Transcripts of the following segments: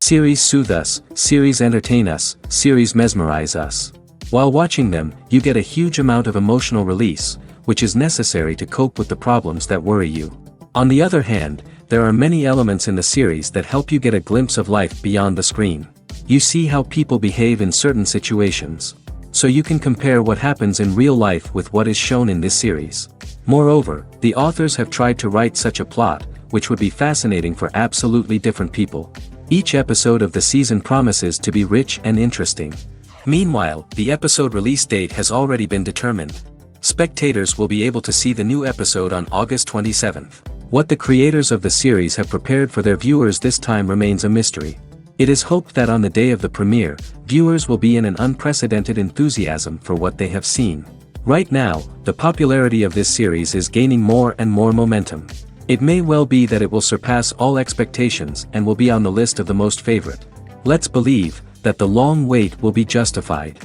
Series soothe us, series entertain us, series mesmerize us. While watching them, you get a huge amount of emotional release, which is necessary to cope with the problems that worry you. On the other hand, there are many elements in the series that help you get a glimpse of life beyond the screen. You see how people behave in certain situations. So you can compare what happens in real life with what is shown in this series. Moreover, the authors have tried to write such a plot, which would be fascinating for absolutely different people. Each episode of the season promises to be rich and interesting. Meanwhile, the episode release date has already been determined. Spectators will be able to see the new episode on August 27th. What the creators of the series have prepared for their viewers this time remains a mystery. It is hoped that on the day of the premiere, viewers will be in an unprecedented enthusiasm for what they have seen. Right now, the popularity of this series is gaining more and more momentum. It may well be that it will surpass all expectations and will be on the list of the most favorite. Let's believe that the long wait will be justified.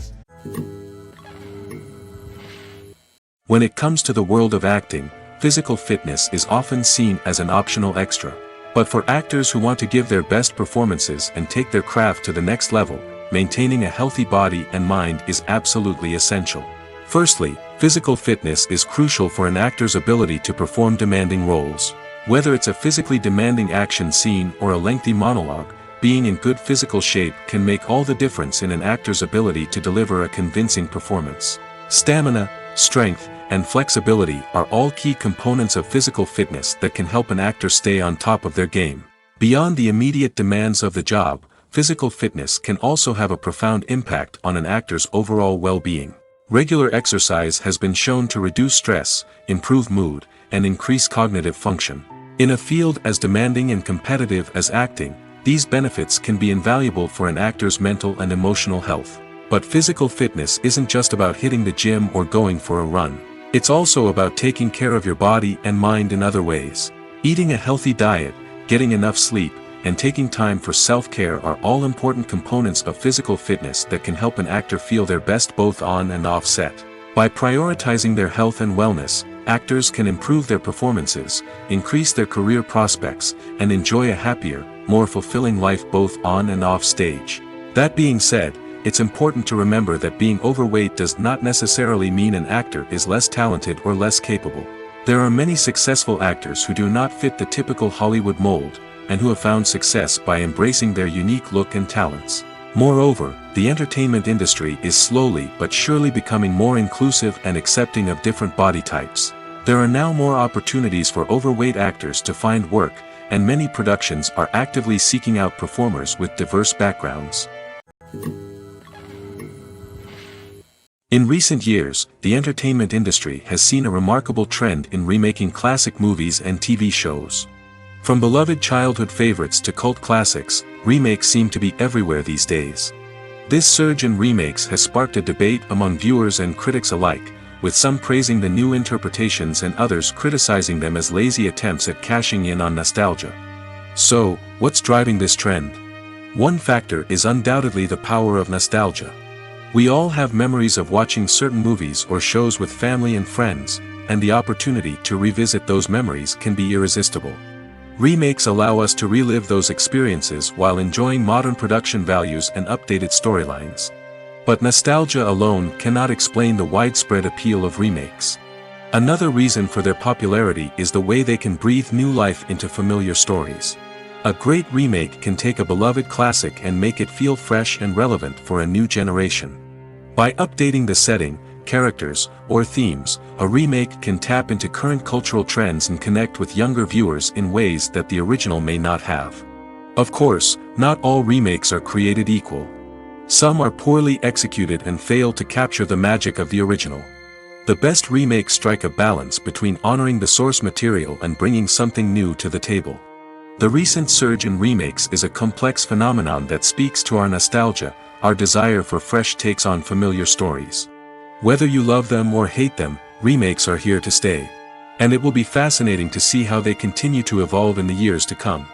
When it comes to the world of acting, physical fitness is often seen as an optional extra. But for actors who want to give their best performances and take their craft to the next level, maintaining a healthy body and mind is absolutely essential. Firstly, physical fitness is crucial for an actor's ability to perform demanding roles. Whether it's a physically demanding action scene or a lengthy monologue, being in good physical shape can make all the difference in an actor's ability to deliver a convincing performance. Stamina, strength, and flexibility are all key components of physical fitness that can help an actor stay on top of their game. Beyond the immediate demands of the job, physical fitness can also have a profound impact on an actor's overall well-being. Regular exercise has been shown to reduce stress, improve mood, and increase cognitive function. In a field as demanding and competitive as acting, these benefits can be invaluable for an actor's mental and emotional health. But physical fitness isn't just about hitting the gym or going for a run. It's also about taking care of your body and mind in other ways. Eating a healthy diet, getting enough sleep, and taking time for self-care are all important components of physical fitness that can help an actor feel their best both on and off set. By prioritizing their health and wellness, actors can improve their performances, increase their career prospects, and enjoy a happier, more fulfilling life both on and off stage. That being said, it's important to remember that being overweight does not necessarily mean an actor is less talented or less capable. There are many successful actors who do not fit the typical Hollywood mold, and who have found success by embracing their unique look and talents. Moreover, the entertainment industry is slowly but surely becoming more inclusive and accepting of different body types. There are now more opportunities for overweight actors to find work, and many productions are actively seeking out performers with diverse backgrounds. In recent years, the entertainment industry has seen a remarkable trend in remaking classic movies and TV shows. From beloved childhood favorites to cult classics, remakes seem to be everywhere these days. This surge in remakes has sparked a debate among viewers and critics alike, with some praising the new interpretations and others criticizing them as lazy attempts at cashing in on nostalgia. So, what's driving this trend? One factor is undoubtedly the power of nostalgia. We all have memories of watching certain movies or shows with family and friends, and the opportunity to revisit those memories can be irresistible. Remakes allow us to relive those experiences while enjoying modern production values and updated storylines. But nostalgia alone cannot explain the widespread appeal of remakes. Another reason for their popularity is the way they can breathe new life into familiar stories. A great remake can take a beloved classic and make it feel fresh and relevant for a new generation. By updating the setting, characters, or themes, a remake can tap into current cultural trends and connect with younger viewers in ways that the original may not have. Of course, not all remakes are created equal. Some are poorly executed and fail to capture the magic of the original. The best remakes strike a balance between honoring the source material and bringing something new to the table. The recent surge in remakes is a complex phenomenon that speaks to our nostalgia, our desire for fresh takes on familiar stories. Whether you love them or hate them, remakes are here to stay. And it will be fascinating to see how they continue to evolve in the years to come.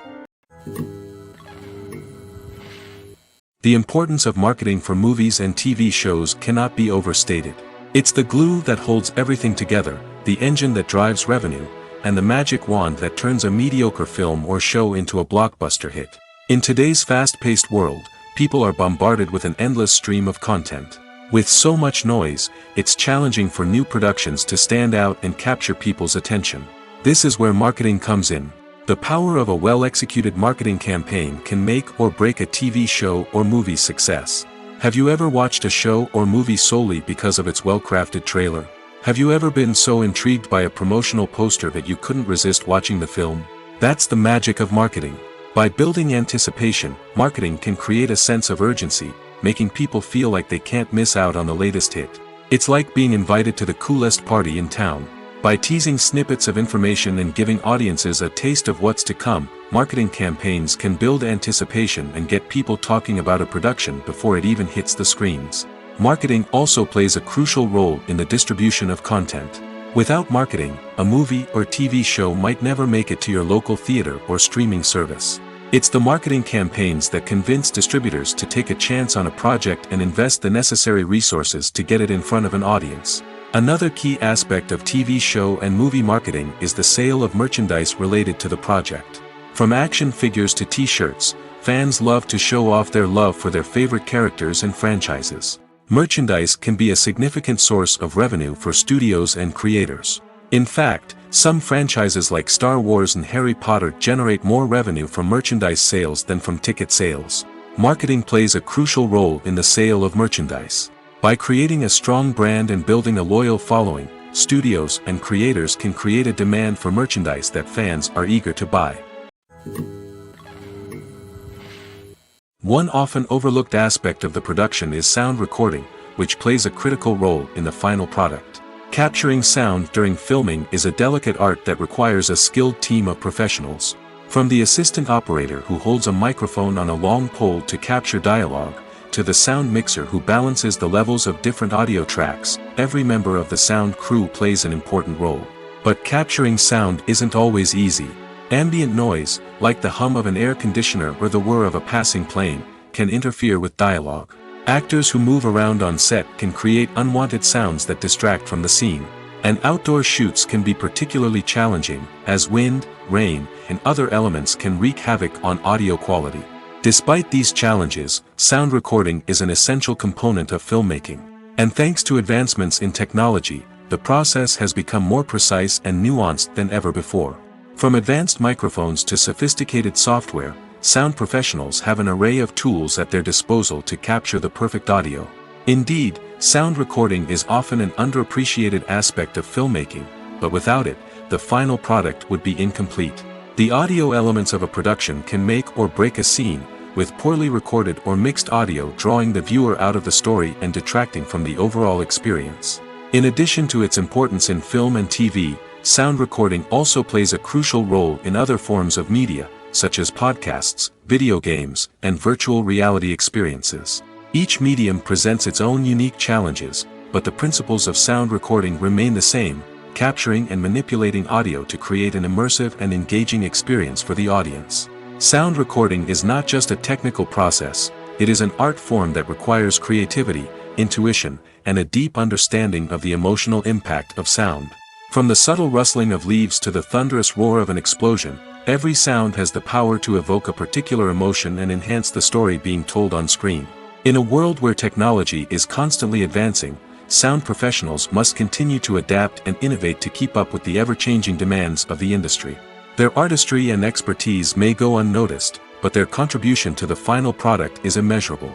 The importance of marketing for movies and TV shows cannot be overstated. It's the glue that holds everything together, the engine that drives revenue, and the magic wand that turns a mediocre film or show into a blockbuster hit. In today's fast-paced world, people are bombarded with an endless stream of content. With so much noise, it's challenging for new productions to stand out and capture people's attention. This is where marketing comes in. The power of a well-executed marketing campaign can make or break a TV show or movie's success. Have you ever watched a show or movie solely because of its well-crafted trailer? Have you ever been so intrigued by a promotional poster that you couldn't resist watching the film? That's the magic of marketing. By building anticipation, marketing can create a sense of urgency, making people feel like they can't miss out on the latest hit. It's like being invited to the coolest party in town. By teasing snippets of information and giving audiences a taste of what's to come, marketing campaigns can build anticipation and get people talking about a production before it even hits the screens. Marketing also plays a crucial role in the distribution of content. Without marketing, a movie or TV show might never make it to your local theater or streaming service. It's the marketing campaigns that convince distributors to take a chance on a project and invest the necessary resources to get it in front of an audience. Another key aspect of TV show and movie marketing is the sale of merchandise related to the project. From action figures to t-shirts, fans love to show off their love for their favorite characters and franchises. Merchandise can be a significant source of revenue for studios and creators. In fact, some franchises like Star Wars and Harry Potter generate more revenue from merchandise sales than from ticket sales. Marketing plays a crucial role in the sale of merchandise. By creating a strong brand and building a loyal following, studios and creators can create a demand for merchandise that fans are eager to buy. One often overlooked aspect of the production is sound recording, which plays a critical role in the final product. Capturing sound during filming is a delicate art that requires a skilled team of professionals. From the assistant operator who holds a microphone on a long pole to capture dialogue, to the sound mixer who balances the levels of different audio tracks, every member of the sound crew plays an important role. But capturing sound isn't always easy. Ambient noise, like the hum of an air conditioner or the whir of a passing plane, can interfere with dialogue. Actors who move around on set can create unwanted sounds that distract from the scene. And outdoor shoots can be particularly challenging, as wind, rain, and other elements can wreak havoc on audio quality. Despite these challenges, sound recording is an essential component of filmmaking. And thanks to advancements in technology, the process has become more precise and nuanced than ever before. From advanced microphones to sophisticated software, sound professionals have an array of tools at their disposal to capture the perfect audio. Indeed, sound recording is often an underappreciated aspect of filmmaking, but without it, the final product would be incomplete. The audio elements of a production can make or break a scene, with poorly recorded or mixed audio drawing the viewer out of the story and detracting from the overall experience. In addition to its importance in film and TV, sound recording also plays a crucial role in other forms of media, such as podcasts, video games, and virtual reality experiences. Each medium presents its own unique challenges, but the principles of sound recording remain the same: capturing and manipulating audio to create an immersive and engaging experience for the audience. Sound recording is not just a technical process, it is an art form that requires creativity, intuition, and a deep understanding of the emotional impact of sound. From the subtle rustling of leaves to the thunderous roar of an explosion, every sound has the power to evoke a particular emotion and enhance the story being told on screen. In a world where technology is constantly advancing, sound professionals must continue to adapt and innovate to keep up with the ever-changing demands of the industry. Their artistry and expertise may go unnoticed, but their contribution to the final product is immeasurable.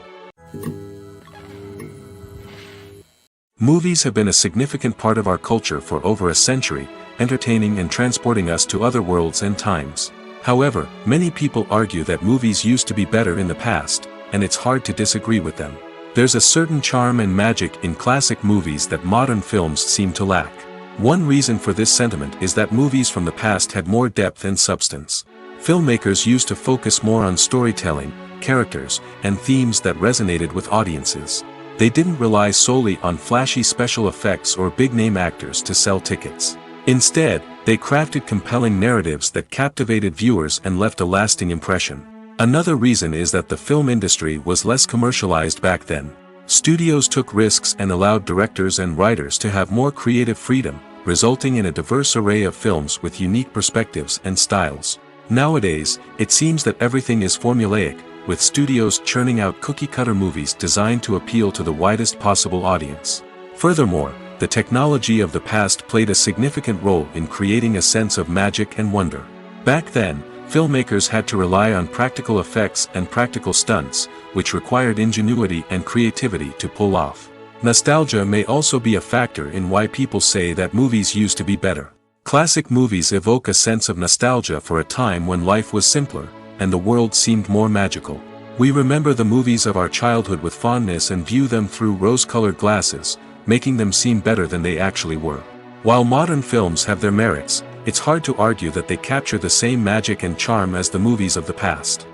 Movies have been a significant part of our culture for over a century, entertaining and transporting us to other worlds and times. However, many people argue that movies used to be better in the past, and it's hard to disagree with them. There's a certain charm and magic in classic movies that modern films seem to lack. One reason for this sentiment is that movies from the past had more depth and substance. Filmmakers used to focus more on storytelling, characters, and themes that resonated with audiences. They didn't rely solely on flashy special effects or big-name actors to sell tickets. Instead, they crafted compelling narratives that captivated viewers and left a lasting impression. Another reason is that the film industry was less commercialized back then. Studios took risks and allowed directors and writers to have more creative freedom, resulting in a diverse array of films with unique perspectives and styles. Nowadays, it seems that everything is formulaic, with studios churning out cookie-cutter movies designed to appeal to the widest possible audience. Furthermore, the technology of the past played a significant role in creating a sense of magic and wonder. Back then, filmmakers had to rely on practical effects and practical stunts, which required ingenuity and creativity to pull off. Nostalgia may also be a factor in why people say that movies used to be better. Classic movies evoke a sense of nostalgia for a time when life was simpler, and the world seemed more magical. We remember the movies of our childhood with fondness and view them through rose-colored glasses, making them seem better than they actually were. While modern films have their merits, it's hard to argue that they capture the same magic and charm as the movies of the past.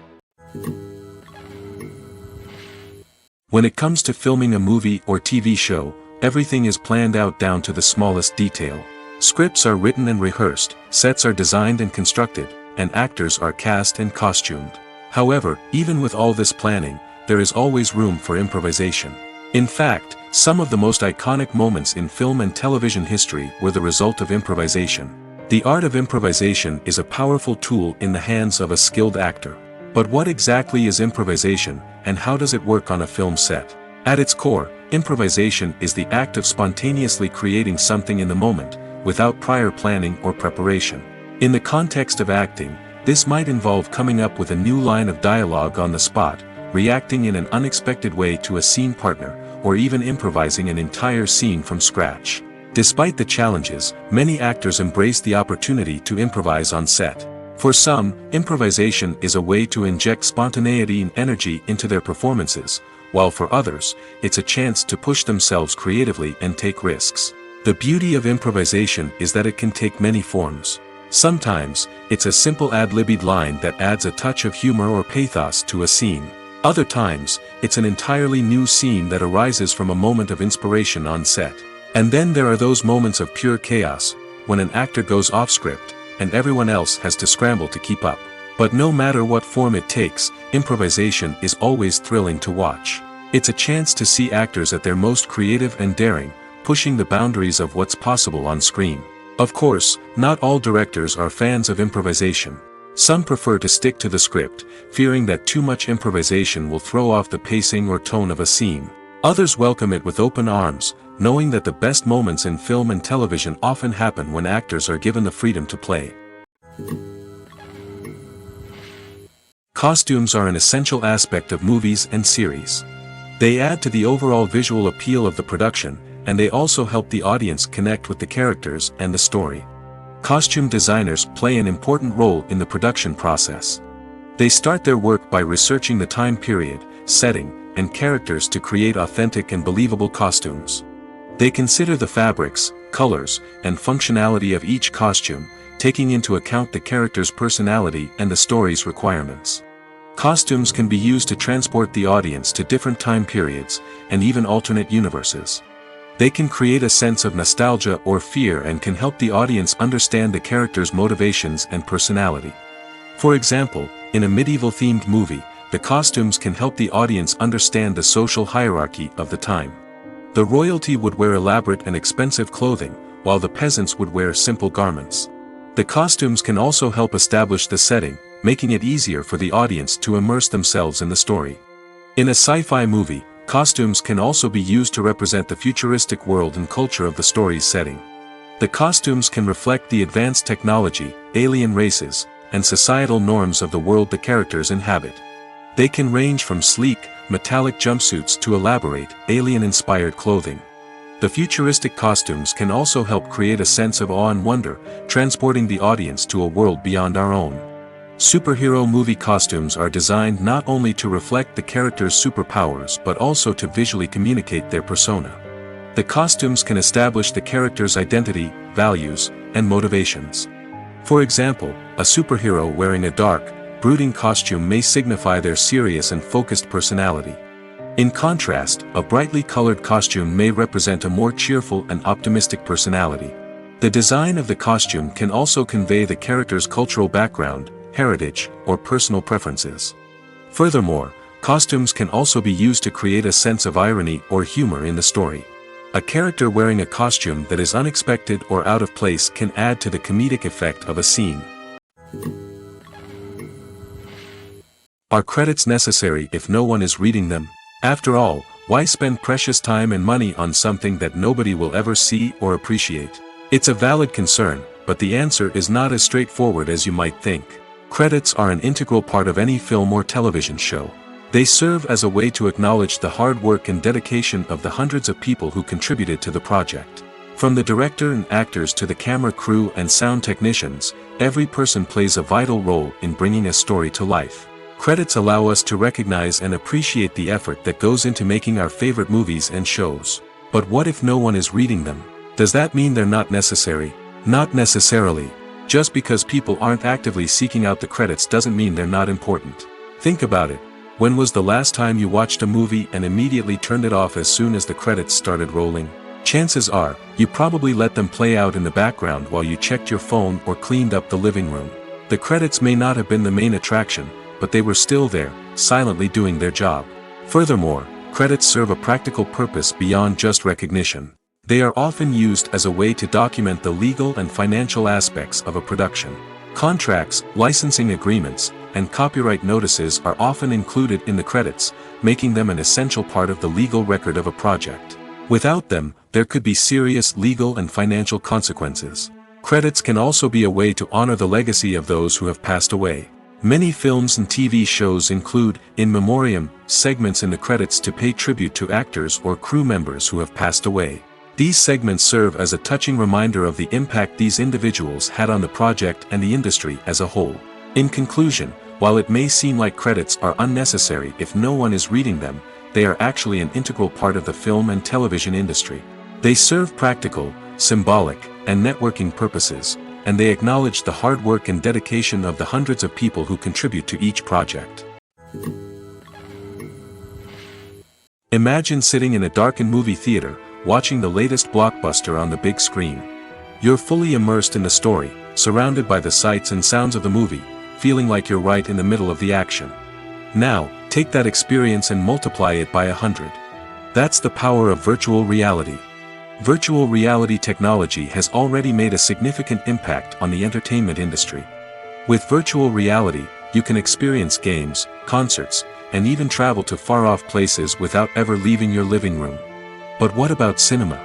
When it comes to filming a movie or TV show, everything is planned out down to the smallest detail. Scripts are written and rehearsed, sets are designed and constructed, and actors are cast and costumed. However, even with all this planning, there is always room for improvisation. In fact, some of the most iconic moments in film and television history were the result of improvisation. The art of improvisation is a powerful tool in the hands of a skilled actor. But what exactly is improvisation, and how does it work on a film set? At its core, improvisation is the act of spontaneously creating something in the moment, without prior planning or preparation. In the context of acting, this might involve coming up with a new line of dialogue on the spot, reacting in an unexpected way to a scene partner, or even improvising an entire scene from scratch. Despite the challenges, many actors embrace the opportunity to improvise on set. For some, improvisation is a way to inject spontaneity and energy into their performances, while for others, it's a chance to push themselves creatively and take risks. The beauty of improvisation is that it can take many forms. Sometimes, it's a simple ad-libbed line that adds a touch of humor or pathos to a scene. Other times, it's an entirely new scene that arises from a moment of inspiration on set. And then there are those moments of pure chaos, when an actor goes off script, and everyone else has to scramble to keep up. But no matter what form it takes, improvisation is always thrilling to watch. It's a chance to see actors at their most creative and daring, pushing the boundaries of what's possible on screen. Of course, not all directors are fans of improvisation. Some prefer to stick to the script, fearing that too much improvisation will throw off the pacing or tone of a scene. Others welcome it with open arms, knowing that the best moments in film and television often happen when actors are given the freedom to play. Costumes are an essential aspect of movies and series. They add to the overall visual appeal of the production, and they also help the audience connect with the characters and the story. Costume designers play an important role in the production process. They start their work by researching the time period, setting, and characters to create authentic and believable costumes. They consider the fabrics, colors, and functionality of each costume, taking into account the character's personality and the story's requirements. Costumes can be used to transport the audience to different time periods, and even alternate universes. They can create a sense of nostalgia or fear and can help the audience understand the character's motivations and personality. For example, in a medieval-themed movie, the costumes can help the audience understand the social hierarchy of the time. The royalty would wear elaborate and expensive clothing, while the peasants would wear simple garments. The costumes can also help establish the setting, making it easier for the audience to immerse themselves in the story. In a sci-fi movie, costumes can also be used to represent the futuristic world and culture of the story's setting. The costumes can reflect the advanced technology, alien races, and societal norms of the world the characters inhabit. They can range from sleek, metallic jumpsuits to elaborate, alien-inspired clothing. The futuristic costumes can also help create a sense of awe and wonder, transporting the audience to a world beyond our own. Superhero movie costumes are designed not only to reflect the character's superpowers but also to visually communicate their persona. The costumes can establish the character's identity, values, and motivations. For example, a superhero wearing a dark, brooding costume may signify their serious and focused personality. In contrast, a brightly colored costume may represent a more cheerful and optimistic personality. The design of the costume can also convey the character's cultural background, heritage, or personal preferences. Furthermore, costumes can also be used to create a sense of irony or humor in the story. A character wearing a costume that is unexpected or out of place can add to the comedic effect of a scene. Are credits necessary if no one is reading them? After all, why spend precious time and money on something that nobody will ever see or appreciate? It's a valid concern, but the answer is not as straightforward as you might think. Credits are an integral part of any film or television show. They serve as a way to acknowledge the hard work and dedication of the hundreds of people who contributed to the project. From the director and actors to the camera crew and sound technicians, every person plays a vital role in bringing a story to life. Credits allow us to recognize and appreciate the effort that goes into making our favorite movies and shows. But what if no one is reading them? Does that mean they're not necessary? Not necessarily. Just because people aren't actively seeking out the credits doesn't mean they're not important. Think about it. When was the last time you watched a movie and immediately turned it off as soon as the credits started rolling? Chances are, you probably let them play out in the background while you checked your phone or cleaned up the living room. The credits may not have been the main attraction, but they were still there, silently doing their job. Furthermore, credits serve a practical purpose beyond just recognition. They are often used as a way to document the legal and financial aspects of a production. Contracts, licensing agreements, and copyright notices are often included in the credits, making them an essential part of the legal record of a project. Without them, there could be serious legal and financial consequences. Credits can also be a way to honor the legacy of those who have passed away. Many films and TV shows include, in memoriam, segments in the credits to pay tribute to actors or crew members who have passed away. These segments serve as a touching reminder of the impact these individuals had on the project and the industry as a whole. In conclusion, while it may seem like credits are unnecessary if no one is reading them, they are actually an integral part of the film and television industry. They serve practical, symbolic, and networking purposes, and they acknowledge the hard work and dedication of the hundreds of people who contribute to each project. Imagine sitting in a darkened movie theater, watching the latest blockbuster on the big screen. You're fully immersed in the story, surrounded by the sights and sounds of the movie, feeling like you're right in the middle of the action. Now, take that experience and multiply it by 100. That's the power of virtual reality. Virtual reality technology has already made a significant impact on the entertainment industry. With virtual reality, you can experience games, concerts, and even travel to far-off places without ever leaving your living room. But what about cinema?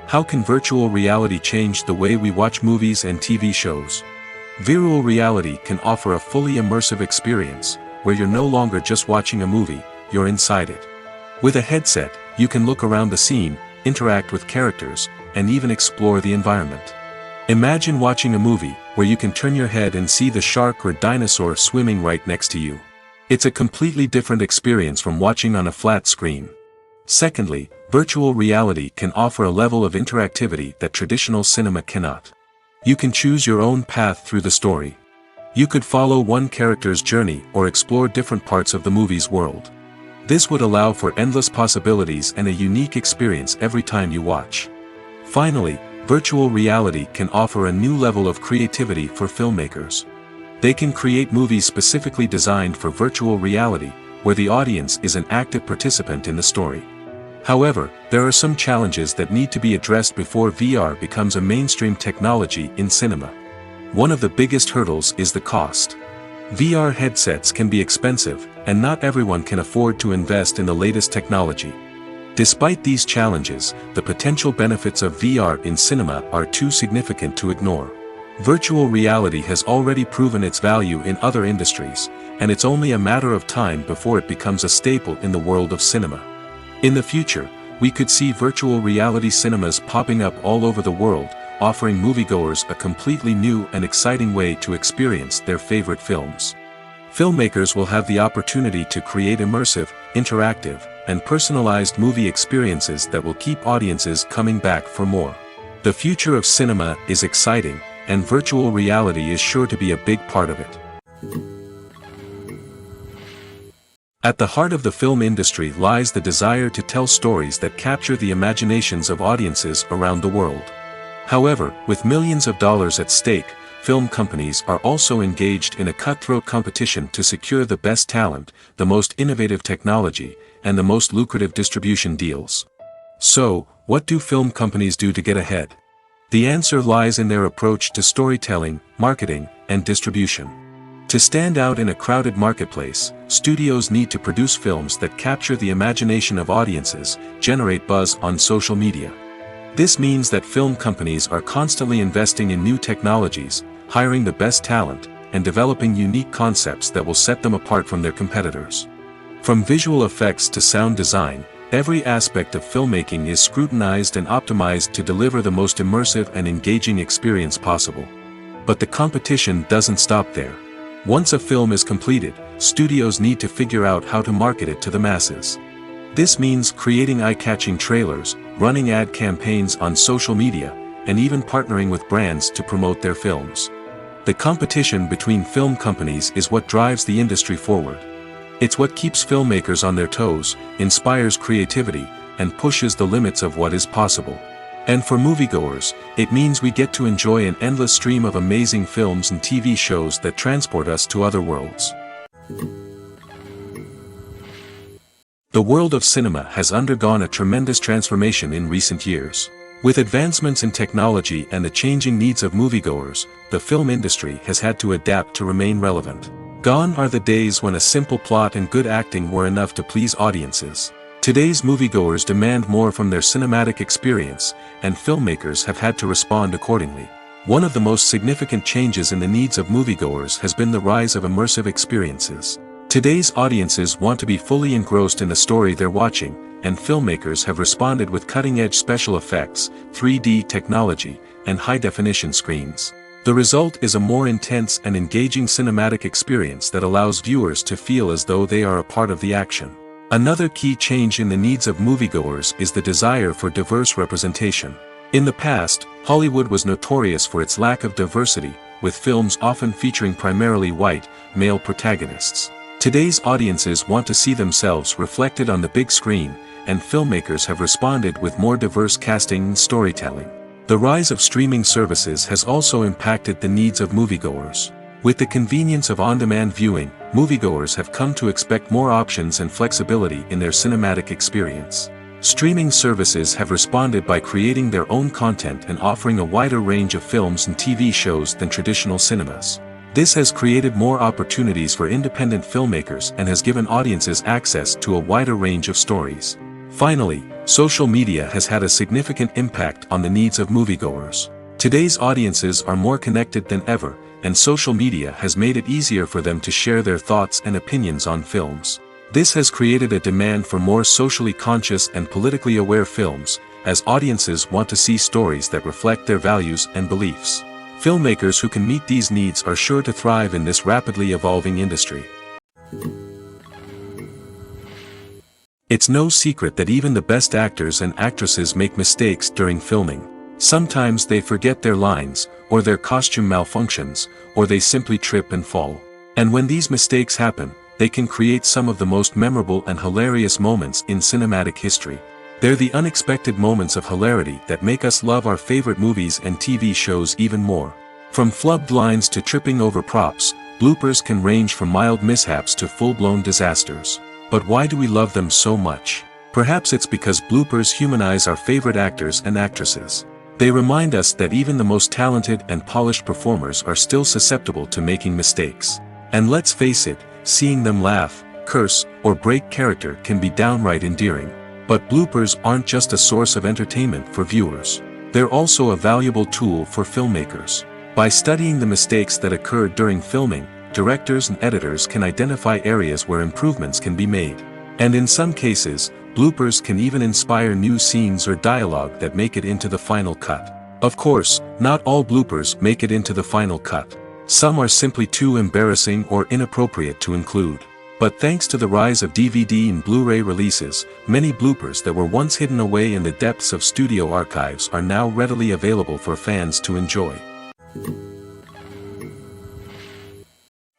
How can virtual reality change the way we watch movies and TV shows? Virtual reality can offer a fully immersive experience, where you're no longer just watching a movie, you're inside it. With a headset, you can look around the scene, interact with characters, and even explore the environment. Imagine watching a movie where you can turn your head and see the shark or dinosaur swimming right next to you. It's a completely different experience from watching on a flat screen. Secondly, virtual reality can offer a level of interactivity that traditional cinema cannot. You can choose your own path through the story. You could follow one character's journey or explore different parts of the movie's world. This would allow for endless possibilities and a unique experience every time you watch. Finally, virtual reality can offer a new level of creativity for filmmakers. They can create movies specifically designed for virtual reality, where the audience is an active participant in the story. However, there are some challenges that need to be addressed before VR becomes a mainstream technology in cinema. One of the biggest hurdles is the cost. VR headsets can be expensive, and not everyone can afford to invest in the latest technology. Despite these challenges, the potential benefits of VR in cinema are too significant to ignore. Virtual reality has already proven its value in other industries, and it's only a matter of time before it becomes a staple in the world of cinema. In the future, we could see virtual reality cinemas popping up all over the world, offering moviegoers a completely new and exciting way to experience their favorite films. Filmmakers will have the opportunity to create immersive, interactive, and personalized movie experiences that will keep audiences coming back for more. The future of cinema is exciting, and virtual reality is sure to be a big part of it. At the heart of the film industry lies the desire to tell stories that capture the imaginations of audiences around the world. However, with millions of dollars at stake, film companies are also engaged in a cutthroat competition to secure the best talent, the most innovative technology, and the most lucrative distribution deals. So, what do film companies do to get ahead? The answer lies in their approach to storytelling, marketing, and distribution. To stand out in a crowded marketplace, studios need to produce films that capture the imagination of audiences, generate buzz on social media. This means that film companies are constantly investing in new technologies, hiring the best talent, and developing unique concepts that will set them apart from their competitors. From visual effects to sound design, every aspect of filmmaking is scrutinized and optimized to deliver the most immersive and engaging experience possible. But the competition doesn't stop there. Once a film is completed, studios need to figure out how to market it to the masses. This means creating eye-catching trailers, running ad campaigns on social media, and even partnering with brands to promote their films. The competition between film companies is what drives the industry forward. It's what keeps filmmakers on their toes, inspires creativity, and pushes the limits of what is possible. And for moviegoers, it means we get to enjoy an endless stream of amazing films and TV shows that transport us to other worlds. The world of cinema has undergone a tremendous transformation in recent years. With advancements in technology and the changing needs of moviegoers, the film industry has had to adapt to remain relevant. Gone are the days when a simple plot and good acting were enough to please audiences. Today's moviegoers demand more from their cinematic experience, and filmmakers have had to respond accordingly. One of the most significant changes in the needs of moviegoers has been the rise of immersive experiences. Today's audiences want to be fully engrossed in the story they're watching, and filmmakers have responded with cutting-edge special effects, 3D technology, and high-definition screens. The result is a more intense and engaging cinematic experience that allows viewers to feel as though they are a part of the action. Another key change in the needs of moviegoers is the desire for diverse representation. In the past, Hollywood was notorious for its lack of diversity, with films often featuring primarily white, male protagonists. Today's audiences want to see themselves reflected on the big screen, and filmmakers have responded with more diverse casting and storytelling. The rise of streaming services has also impacted the needs of moviegoers. With the convenience of on-demand viewing, moviegoers have come to expect more options and flexibility in their cinematic experience. Streaming services have responded by creating their own content and offering a wider range of films and TV shows than traditional cinemas. This has created more opportunities for independent filmmakers and has given audiences access to a wider range of stories. Finally, social media has had a significant impact on the needs of moviegoers. Today's audiences are more connected than ever, and social media has made it easier for them to share their thoughts and opinions on films. This has created a demand for more socially conscious and politically aware films, as audiences want to see stories that reflect their values and beliefs. Filmmakers who can meet these needs are sure to thrive in this rapidly evolving industry. It's no secret that even the best actors and actresses make mistakes during filming. Sometimes they forget their lines, or their costume malfunctions, or they simply trip and fall. And when these mistakes happen, they can create some of the most memorable and hilarious moments in cinematic history. They're the unexpected moments of hilarity that make us love our favorite movies and TV shows even more. From flubbed lines to tripping over props, bloopers can range from mild mishaps to full-blown disasters. But why do we love them so much? Perhaps it's because bloopers humanize our favorite actors and actresses. They remind us that even the most talented and polished performers are still susceptible to making mistakes. And let's face it, seeing them laugh, curse, or break character can be downright endearing. But bloopers aren't just a source of entertainment for viewers. They're also a valuable tool for filmmakers. By studying the mistakes that occurred during filming, directors and editors can identify areas where improvements can be made. And in some cases, bloopers can even inspire new scenes or dialogue that make it into the final cut. Of course, not all bloopers make it into the final cut. Some are simply too embarrassing or inappropriate to include. But thanks to the rise of DVD and Blu-ray releases, many bloopers that were once hidden away in the depths of studio archives are now readily available for fans to enjoy.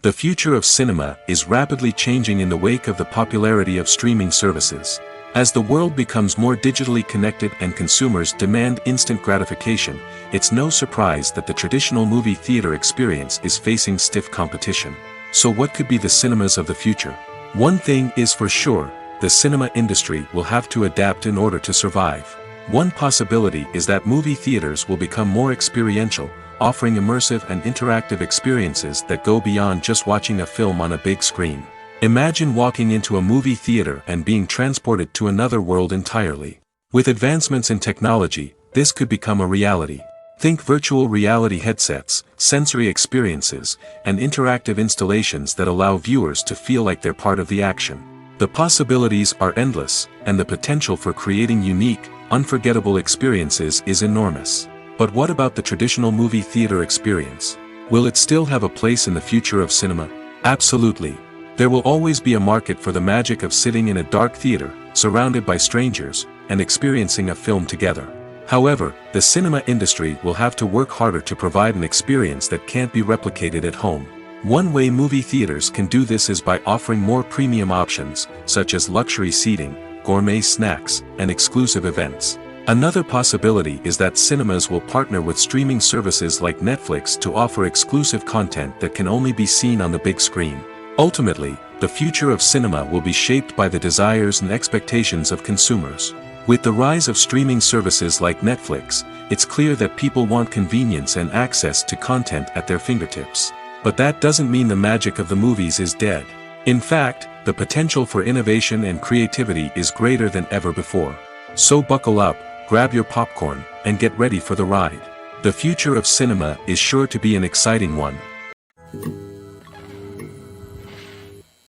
The future of cinema is rapidly changing in the wake of the popularity of streaming services. As the world becomes more digitally connected and consumers demand instant gratification, it's no surprise that the traditional movie theater experience is facing stiff competition. So what could be the cinemas of the future? One thing is for sure, the cinema industry will have to adapt in order to survive. One possibility is that movie theaters will become more experiential, offering immersive and interactive experiences that go beyond just watching a film on a big screen. Imagine walking into a movie theater and being transported to another world entirely. With advancements in technology, this could become a reality. Think virtual reality headsets, sensory experiences, and interactive installations that allow viewers to feel like they're part of the action. The possibilities are endless, and the potential for creating unique, unforgettable experiences is enormous. But what about the traditional movie theater experience? Will it still have a place in the future of cinema? Absolutely. There will always be a market for the magic of sitting in a dark theater, surrounded by strangers, and experiencing a film together. However, the cinema industry will have to work harder to provide an experience that can't be replicated at home. One way movie theaters can do this is by offering more premium options, such as luxury seating, gourmet snacks, and exclusive events. Another possibility is that cinemas will partner with streaming services like Netflix to offer exclusive content that can only be seen on the big screen. Ultimately, the future of cinema will be shaped by the desires and expectations of consumers. With the rise of streaming services like Netflix, it's clear that people want convenience and access to content at their fingertips. But that doesn't mean the magic of the movies is dead. In fact, the potential for innovation and creativity is greater than ever before. So buckle up, grab your popcorn, and get ready for the ride. The future of cinema is sure to be an exciting one.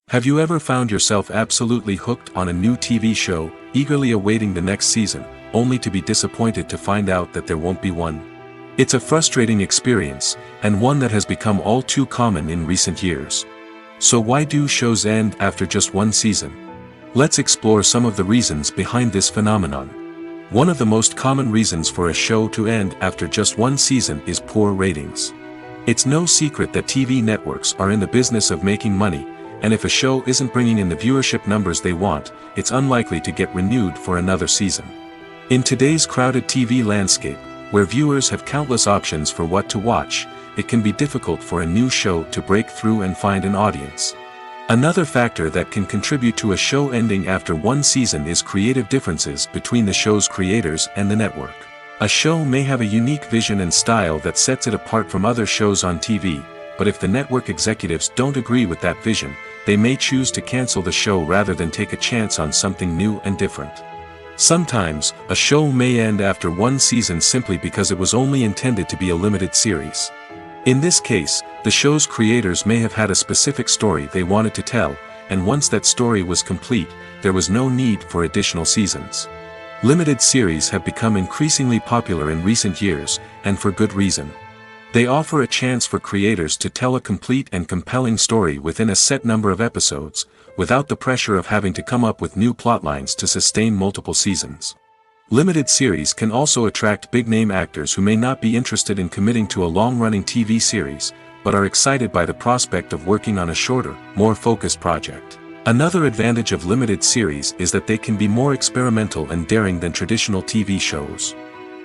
Have you ever found yourself absolutely hooked on a new TV show, eagerly awaiting the next season, only to be disappointed to find out that there won't be one? It's a frustrating experience, and one that has become all too common in recent years. So why do shows end after just one season? Let's explore some of the reasons behind this phenomenon. One of the most common reasons for a show to end after just one season is poor ratings. It's no secret that TV networks are in the business of making money, and if a show isn't bringing in the viewership numbers they want, it's unlikely to get renewed for another season. In today's crowded TV landscape, where viewers have countless options for what to watch, it can be difficult for a new show to break through and find an audience. Another factor that can contribute to a show ending after one season is creative differences between the show's creators and the network. A show may have a unique vision and style that sets it apart from other shows on TV, but if the network executives don't agree with that vision, they may choose to cancel the show rather than take a chance on something new and different. Sometimes, a show may end after one season simply because it was only intended to be a limited series. In this case, the show's creators may have had a specific story they wanted to tell, and once that story was complete, there was no need for additional seasons. Limited series have become increasingly popular in recent years, and for good reason. They offer a chance for creators to tell a complete and compelling story within a set number of episodes, without the pressure of having to come up with new plotlines to sustain multiple seasons. Limited series can also attract big-name actors who may not be interested in committing to a long-running TV series, but are excited by the prospect of working on a shorter, more focused project. Another advantage of limited series is that they can be more experimental and daring than traditional TV shows.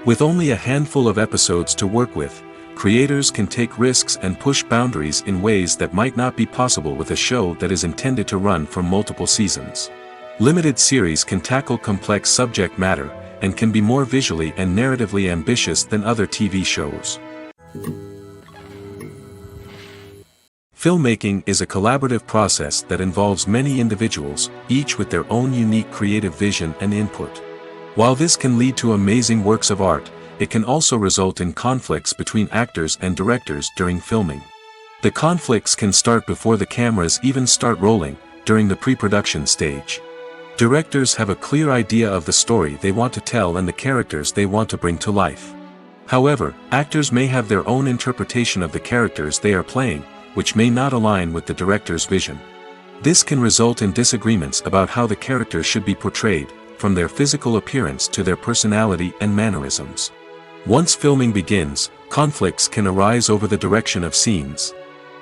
With only a handful of episodes to work with, creators can take risks and push boundaries in ways that might not be possible with a show that is intended to run for multiple seasons. Limited series can tackle complex subject matter, and can be more visually and narratively ambitious than other TV shows. Filmmaking is a collaborative process that involves many individuals, each with their own unique creative vision and input. While this can lead to amazing works of art, it can also result in conflicts between actors and directors during filming. The conflicts can start before the cameras even start rolling, during the pre-production stage. Directors have a clear idea of the story they want to tell and the characters they want to bring to life. However, actors may have their own interpretation of the characters they are playing, which may not align with the director's vision. This can result in disagreements about how the characters should be portrayed, from their physical appearance to their personality and mannerisms. Once filming begins, conflicts can arise over the direction of scenes.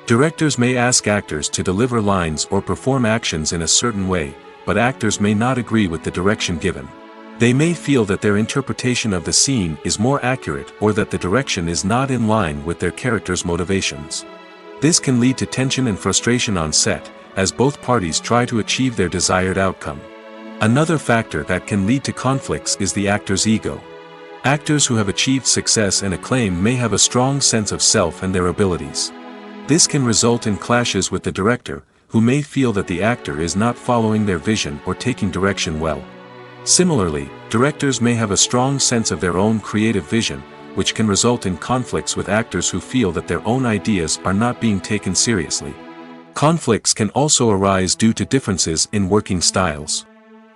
Directors may ask actors to deliver lines or perform actions in a certain way, but actors may not agree with the direction given. They may feel that their interpretation of the scene is more accurate or that the direction is not in line with their character's motivations. This can lead to tension and frustration on set, as both parties try to achieve their desired outcome. Another factor that can lead to conflicts is the actor's ego. Actors who have achieved success and acclaim may have a strong sense of self and their abilities. This can result in clashes with the director, who may feel that the actor is not following their vision or taking direction well. Similarly, directors may have a strong sense of their own creative vision, which can result in conflicts with actors who feel that their own ideas are not being taken seriously. Conflicts can also arise due to differences in working styles.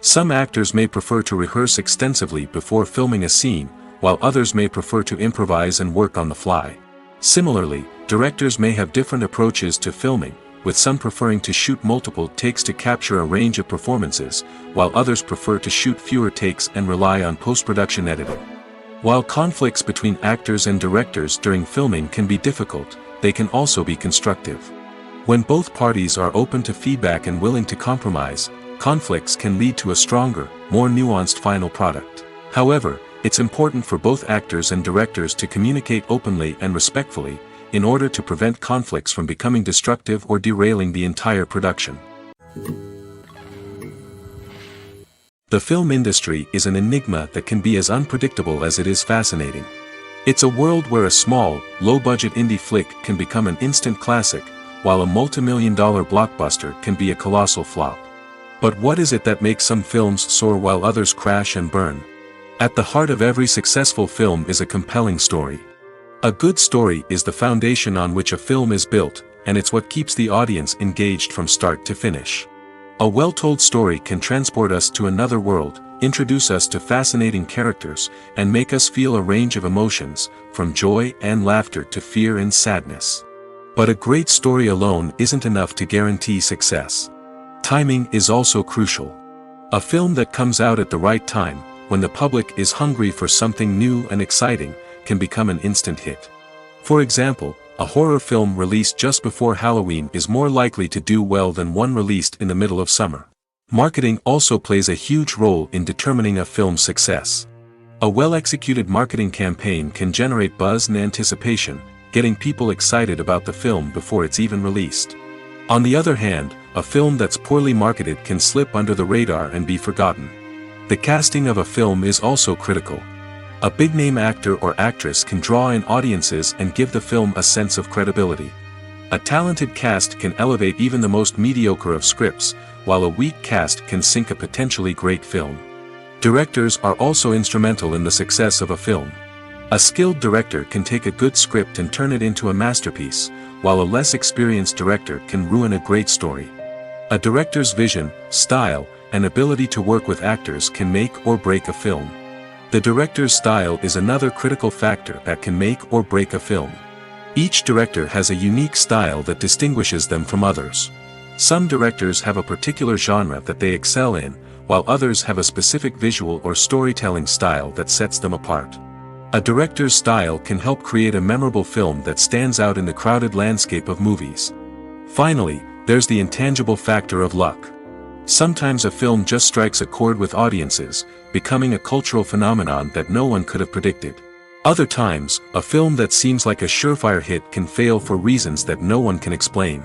Some actors may prefer to rehearse extensively before filming a scene, while others may prefer to improvise and work on the fly. Similarly, directors may have different approaches to filming, with some preferring to shoot multiple takes to capture a range of performances, while others prefer to shoot fewer takes and rely on post-production editing. While conflicts between actors and directors during filming can be difficult, they can also be constructive. When both parties are open to feedback and willing to compromise, conflicts can lead to a stronger, more nuanced final product. However, it's important for both actors and directors to communicate openly and respectfully, in order to prevent conflicts from becoming destructive or derailing the entire production. The film industry is an enigma that can be as unpredictable as it is fascinating. It's a world where a small, low-budget indie flick can become an instant classic, while a multi-million-dollar blockbuster can be a colossal flop. But what is it that makes some films soar while others crash and burn? At the heart of every successful film is a compelling story. A good story is the foundation on which a film is built, and it's what keeps the audience engaged from start to finish. A well-told story can transport us to another world, introduce us to fascinating characters, and make us feel a range of emotions, from joy and laughter to fear and sadness. But a great story alone isn't enough to guarantee success. Timing is also crucial. A film that comes out at the right time, when the public is hungry for something new and exciting, can become an instant hit. For example, a horror film released just before Halloween is more likely to do well than one released in the middle of summer. Marketing also plays a huge role in determining a film's success. A well-executed marketing campaign can generate buzz and anticipation, getting people excited about the film before it's even released. On the other hand, a film that's poorly marketed can slip under the radar and be forgotten. The casting of a film is also critical. A big-name actor or actress can draw in audiences and give the film a sense of credibility. A talented cast can elevate even the most mediocre of scripts, while a weak cast can sink a potentially great film. Directors are also instrumental in the success of a film. A skilled director can take a good script and turn it into a masterpiece, while a less experienced director can ruin a great story. A director's vision, style, and ability to work with actors can make or break a film. The director's style is another critical factor that can make or break a film. Each director has a unique style that distinguishes them from others. Some directors have a particular genre that they excel in, while others have a specific visual or storytelling style that sets them apart. A director's style can help create a memorable film that stands out in the crowded landscape of movies. Finally, there's the intangible factor of luck. Sometimes a film just strikes a chord with audiences, becoming a cultural phenomenon that no one could have predicted. Other times, a film that seems like a surefire hit can fail for reasons that no one can explain.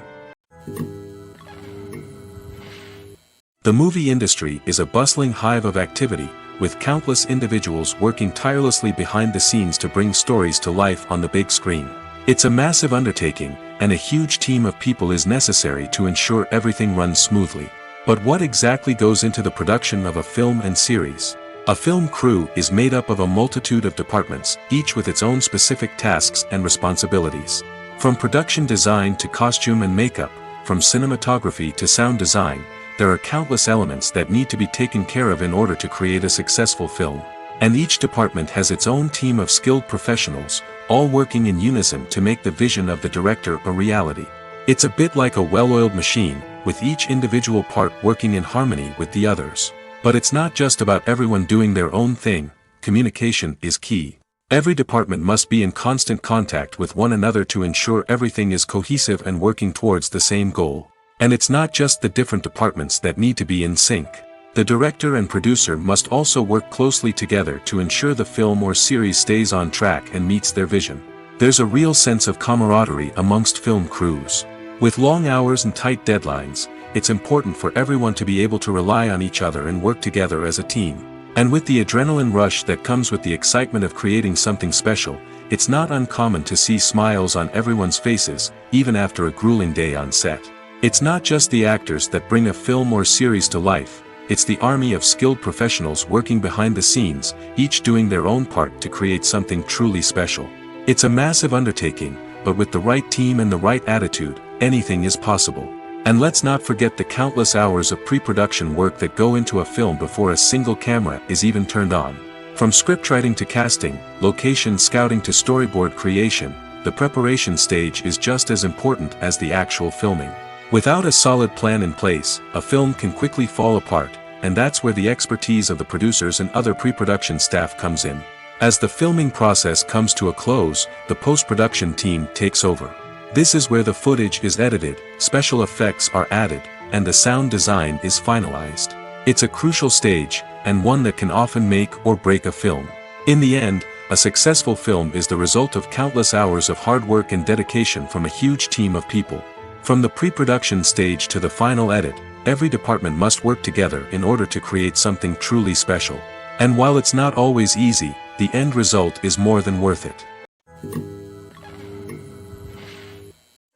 The movie industry is a bustling hive of activity, with countless individuals working tirelessly behind the scenes to bring stories to life on the big screen. It's a massive undertaking, and a huge team of people is necessary to ensure everything runs smoothly. But what exactly goes into the production of a film and series? A film crew is made up of a multitude of departments, each with its own specific tasks and responsibilities. From production design to costume and makeup, from cinematography to sound design, there are countless elements that need to be taken care of in order to create a successful film. And each department has its own team of skilled professionals, all working in unison to make the vision of the director a reality. It's a bit like a well-oiled machine, with each individual part working in harmony with the others. But it's not just about everyone doing their own thing. Communication is key. Every department must be in constant contact with one another to ensure everything is cohesive and working towards the same goal. And it's not just the different departments that need to be in sync. The director and producer must also work closely together to ensure the film or series stays on track and meets their vision. There's a real sense of camaraderie amongst film crews. With long hours and tight deadlines, it's important for everyone to be able to rely on each other and work together as a team. And with the adrenaline rush that comes with the excitement of creating something special, it's not uncommon to see smiles on everyone's faces, even after a grueling day on set. It's not just the actors that bring a film or series to life, it's the army of skilled professionals working behind the scenes, each doing their own part to create something truly special. It's a massive undertaking, but with the right team and the right attitude, anything is possible. And let's not forget the countless hours of pre-production work that go into a film before a single camera is even turned on. From scriptwriting to casting, location scouting to storyboard creation, the preparation stage is just as important as the actual filming. Without a solid plan in place, a film can quickly fall apart, and that's where the expertise of the producers and other pre-production staff comes in. As the filming process comes to a close, the post-production team takes over. This is where the footage is edited, special effects are added, and the sound design is finalized. It's a crucial stage, and one that can often make or break a film. In the end, a successful film is the result of countless hours of hard work and dedication from a huge team of people. From the pre-production stage to the final edit, every department must work together in order to create something truly special. And while it's not always easy, the end result is more than worth it.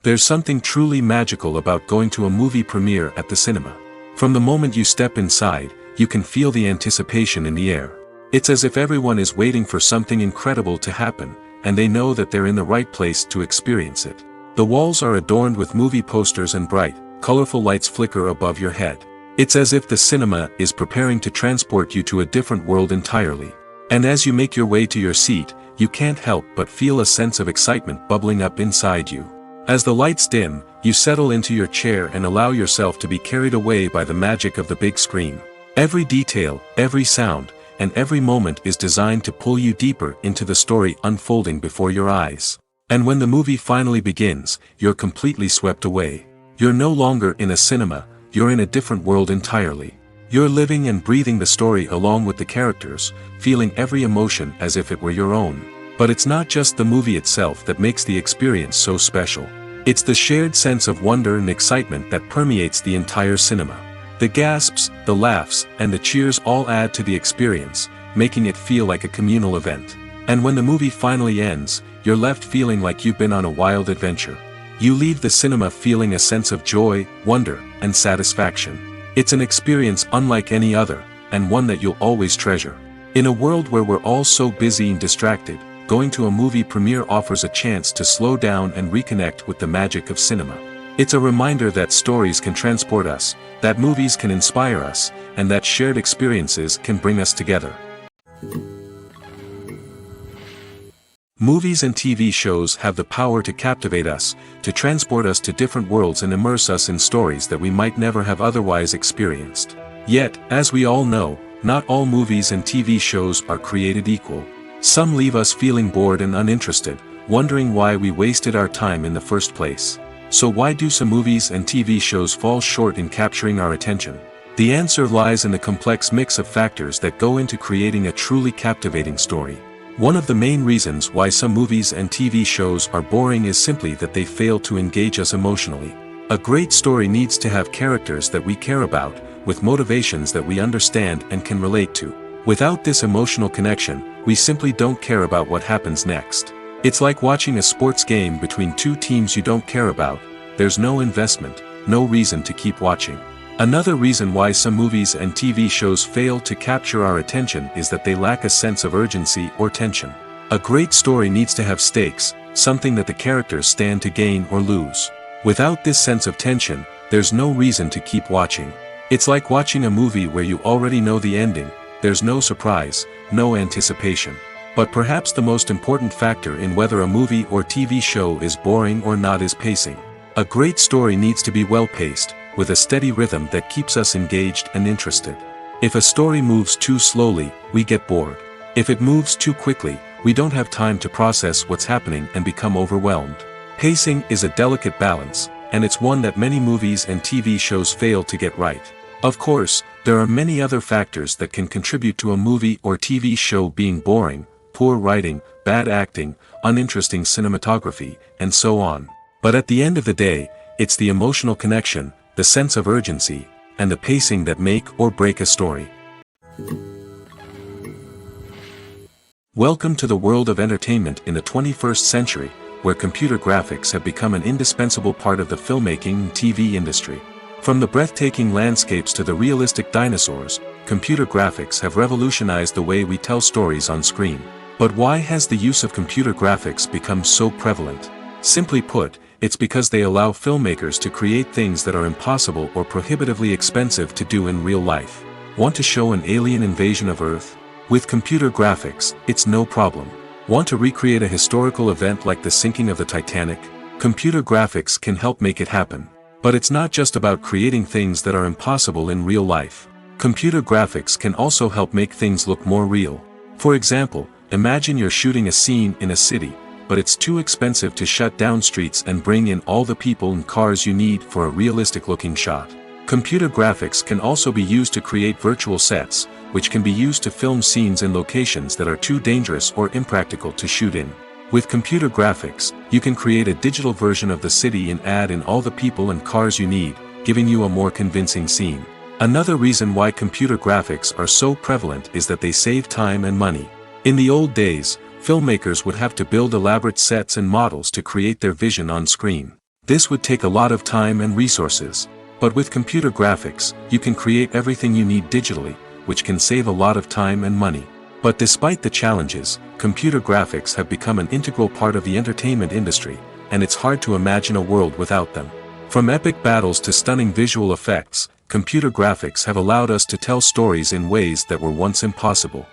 There's something truly magical about going to a movie premiere at the cinema. From the moment you step inside, you can feel the anticipation in the air. It's as if everyone is waiting for something incredible to happen, and they know that they're in the right place to experience it. The walls are adorned with movie posters and bright, colorful lights flicker above your head. It's as if the cinema is preparing to transport you to a different world entirely. And as you make your way to your seat, you can't help but feel a sense of excitement bubbling up inside you. As the lights dim, you settle into your chair and allow yourself to be carried away by the magic of the big screen. Every detail, every sound, and every moment is designed to pull you deeper into the story unfolding before your eyes. And when the movie finally begins, you're completely swept away. You're no longer in a cinema, you're in a different world entirely. You're living and breathing the story along with the characters, feeling every emotion as if it were your own. But it's not just the movie itself that makes the experience so special. It's the shared sense of wonder and excitement that permeates the entire cinema. The gasps, the laughs, and the cheers all add to the experience, making it feel like a communal event. And when the movie finally ends, you're left feeling like you've been on a wild adventure. You leave the cinema feeling a sense of joy, wonder, and satisfaction. It's an experience unlike any other, and one that you'll always treasure. In a world where we're all so busy and distracted, going to a movie premiere offers a chance to slow down and reconnect with the magic of cinema. It's a reminder that stories can transport us, that movies can inspire us, and that shared experiences can bring us together. Movies and TV shows have the power to captivate us, to transport us to different worlds and immerse us in stories that we might never have otherwise experienced. Yet, as we all know, not all movies and TV shows are created equal. Some leave us feeling bored and uninterested, wondering why we wasted our time in the first place. So why do some movies and TV shows fall short in capturing our attention? The answer lies in the complex mix of factors that go into creating a truly captivating story. One of the main reasons why some movies and TV shows are boring is simply that they fail to engage us emotionally. A great story needs to have characters that we care about, with motivations that we understand and can relate to. Without this emotional connection, we simply don't care about what happens next. It's like watching a sports game between two teams you don't care about. There's no investment, no reason to keep watching. Another reason why some movies and TV shows fail to capture our attention is that they lack a sense of urgency or tension. A great story needs to have stakes, something that the characters stand to gain or lose. Without this sense of tension, there's no reason to keep watching. It's like watching a movie where you already know the ending. There's no surprise, no anticipation. But perhaps the most important factor in whether a movie or TV show is boring or not is pacing. A great story needs to be well-paced, with a steady rhythm that keeps us engaged and interested. If a story moves too slowly, we get bored. If it moves too quickly, we don't have time to process what's happening and become overwhelmed. Pacing is a delicate balance, and it's one that many movies and TV shows fail to get right. Of course, there are many other factors that can contribute to a movie or TV show being boring: poor writing, bad acting, uninteresting cinematography, and so on. But at the end of the day, it's the emotional connection, the sense of urgency, and the pacing that make or break a story. Welcome to the world of entertainment in the 21st century, where computer graphics have become an indispensable part of the filmmaking and TV industry. From the breathtaking landscapes to the realistic dinosaurs, computer graphics have revolutionized the way we tell stories on screen. But why has the use of computer graphics become so prevalent? Simply put, it's because they allow filmmakers to create things that are impossible or prohibitively expensive to do in real life. Want to show an alien invasion of Earth? With computer graphics, it's no problem. Want to recreate a historical event like the sinking of the Titanic? Computer graphics can help make it happen. But it's not just about creating things that are impossible in real life. Computer graphics can also help make things look more real. For example, imagine you're shooting a scene in a city, but it's too expensive to shut down streets and bring in all the people and cars you need for a realistic-looking shot. Computer graphics can also be used to create virtual sets, which can be used to film scenes in locations that are too dangerous or impractical to shoot in. With computer graphics, you can create a digital version of the city and add in all the people and cars you need, giving you a more convincing scene. Another reason why computer graphics are so prevalent is that they save time and money. In the old days, filmmakers would have to build elaborate sets and models to create their vision on screen. This would take a lot of time and resources. But with computer graphics, you can create everything you need digitally, which can save a lot of time and money. But despite the challenges, computer graphics have become an integral part of the entertainment industry, and it's hard to imagine a world without them. From epic battles to stunning visual effects, computer graphics have allowed us to tell stories in ways that were once impossible.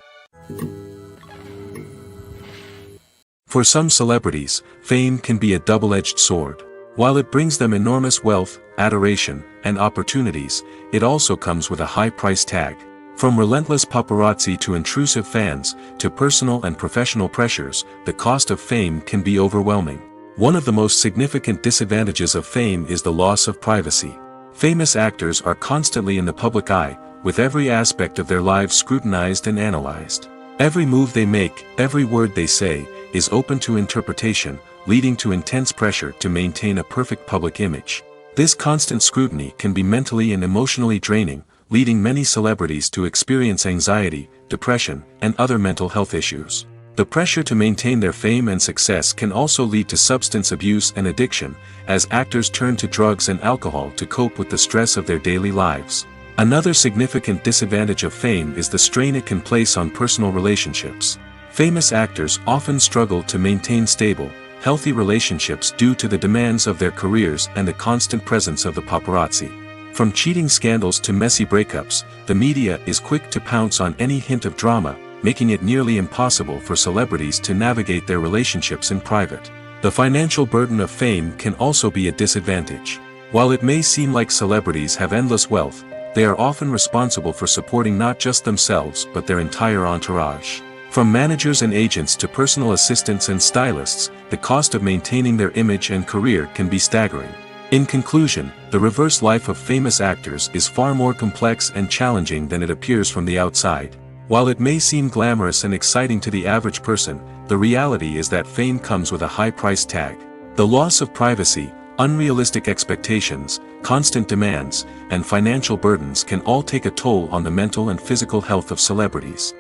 For some celebrities, fame can be a double-edged sword. While it brings them enormous wealth, adoration, and opportunities, it also comes with a high price tag. From relentless paparazzi to intrusive fans, to personal and professional pressures, the cost of fame can be overwhelming. One of the most significant disadvantages of fame is the loss of privacy. Famous actors are constantly in the public eye, with every aspect of their lives scrutinized and analyzed. Every move they make, every word they say, is open to interpretation, leading to intense pressure to maintain a perfect public image. This constant scrutiny can be mentally and emotionally draining, leading many celebrities to experience anxiety, depression, and other mental health issues. The pressure to maintain their fame and success can also lead to substance abuse and addiction, as actors turn to drugs and alcohol to cope with the stress of their daily lives. Another significant disadvantage of fame is the strain it can place on personal relationships. Famous actors often struggle to maintain stable, healthy relationships due to the demands of their careers and the constant presence of the paparazzi. From cheating scandals to messy breakups, the media is quick to pounce on any hint of drama, making it nearly impossible for celebrities to navigate their relationships in private. The financial burden of fame can also be a disadvantage. While it may seem like celebrities have endless wealth, they are often responsible for supporting not just themselves but their entire entourage. From managers and agents to personal assistants and stylists, the cost of maintaining their image and career can be staggering. In conclusion, the reverse life of famous actors is far more complex and challenging than it appears from the outside. While it may seem glamorous and exciting to the average person, the reality is that fame comes with a high price tag. The loss of privacy, unrealistic expectations, constant demands, and financial burdens can all take a toll on the mental and physical health of celebrities.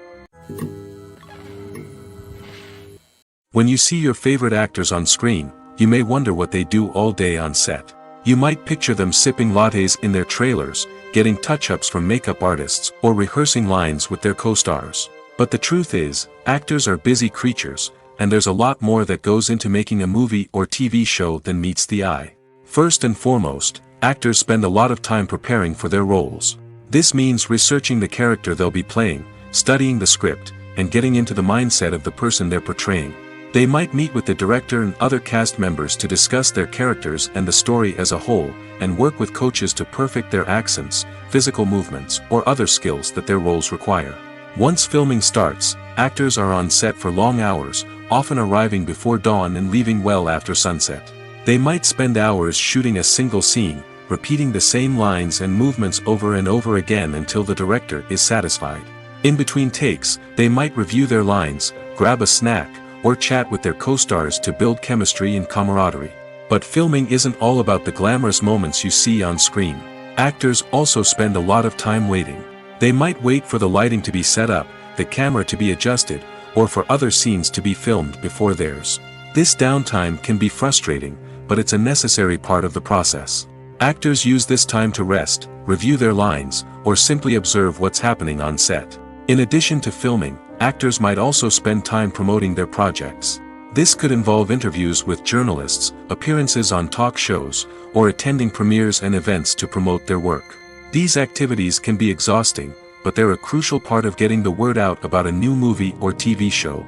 When you see your favorite actors on screen, you may wonder what they do all day on set. You might picture them sipping lattes in their trailers, getting touch-ups from makeup artists, or rehearsing lines with their co-stars. But the truth is, actors are busy creatures, and there's a lot more that goes into making a movie or TV show than meets the eye. First and foremost, actors spend a lot of time preparing for their roles. This means researching the character they'll be playing, studying the script, and getting into the mindset of the person they're portraying. They might meet with the director and other cast members to discuss their characters and the story as a whole, and work with coaches to perfect their accents, physical movements, or other skills that their roles require. Once filming starts, actors are on set for long hours, often arriving before dawn and leaving well after sunset. They might spend hours shooting a single scene, repeating the same lines and movements over and over again until the director is satisfied. In between takes, they might review their lines, grab a snack, or chat with their co-stars to build chemistry and camaraderie. But filming isn't all about the glamorous moments you see on screen. Actors also spend a lot of time waiting. They might wait for the lighting to be set up, the camera to be adjusted, or for other scenes to be filmed before theirs. This downtime can be frustrating, but it's a necessary part of the process. Actors use this time to rest, review their lines, or simply observe what's happening on set. In addition to filming, actors might also spend time promoting their projects. This could involve interviews with journalists, appearances on talk shows, or attending premieres and events to promote their work. These activities can be exhausting, but they're a crucial part of getting the word out about a new movie or TV show.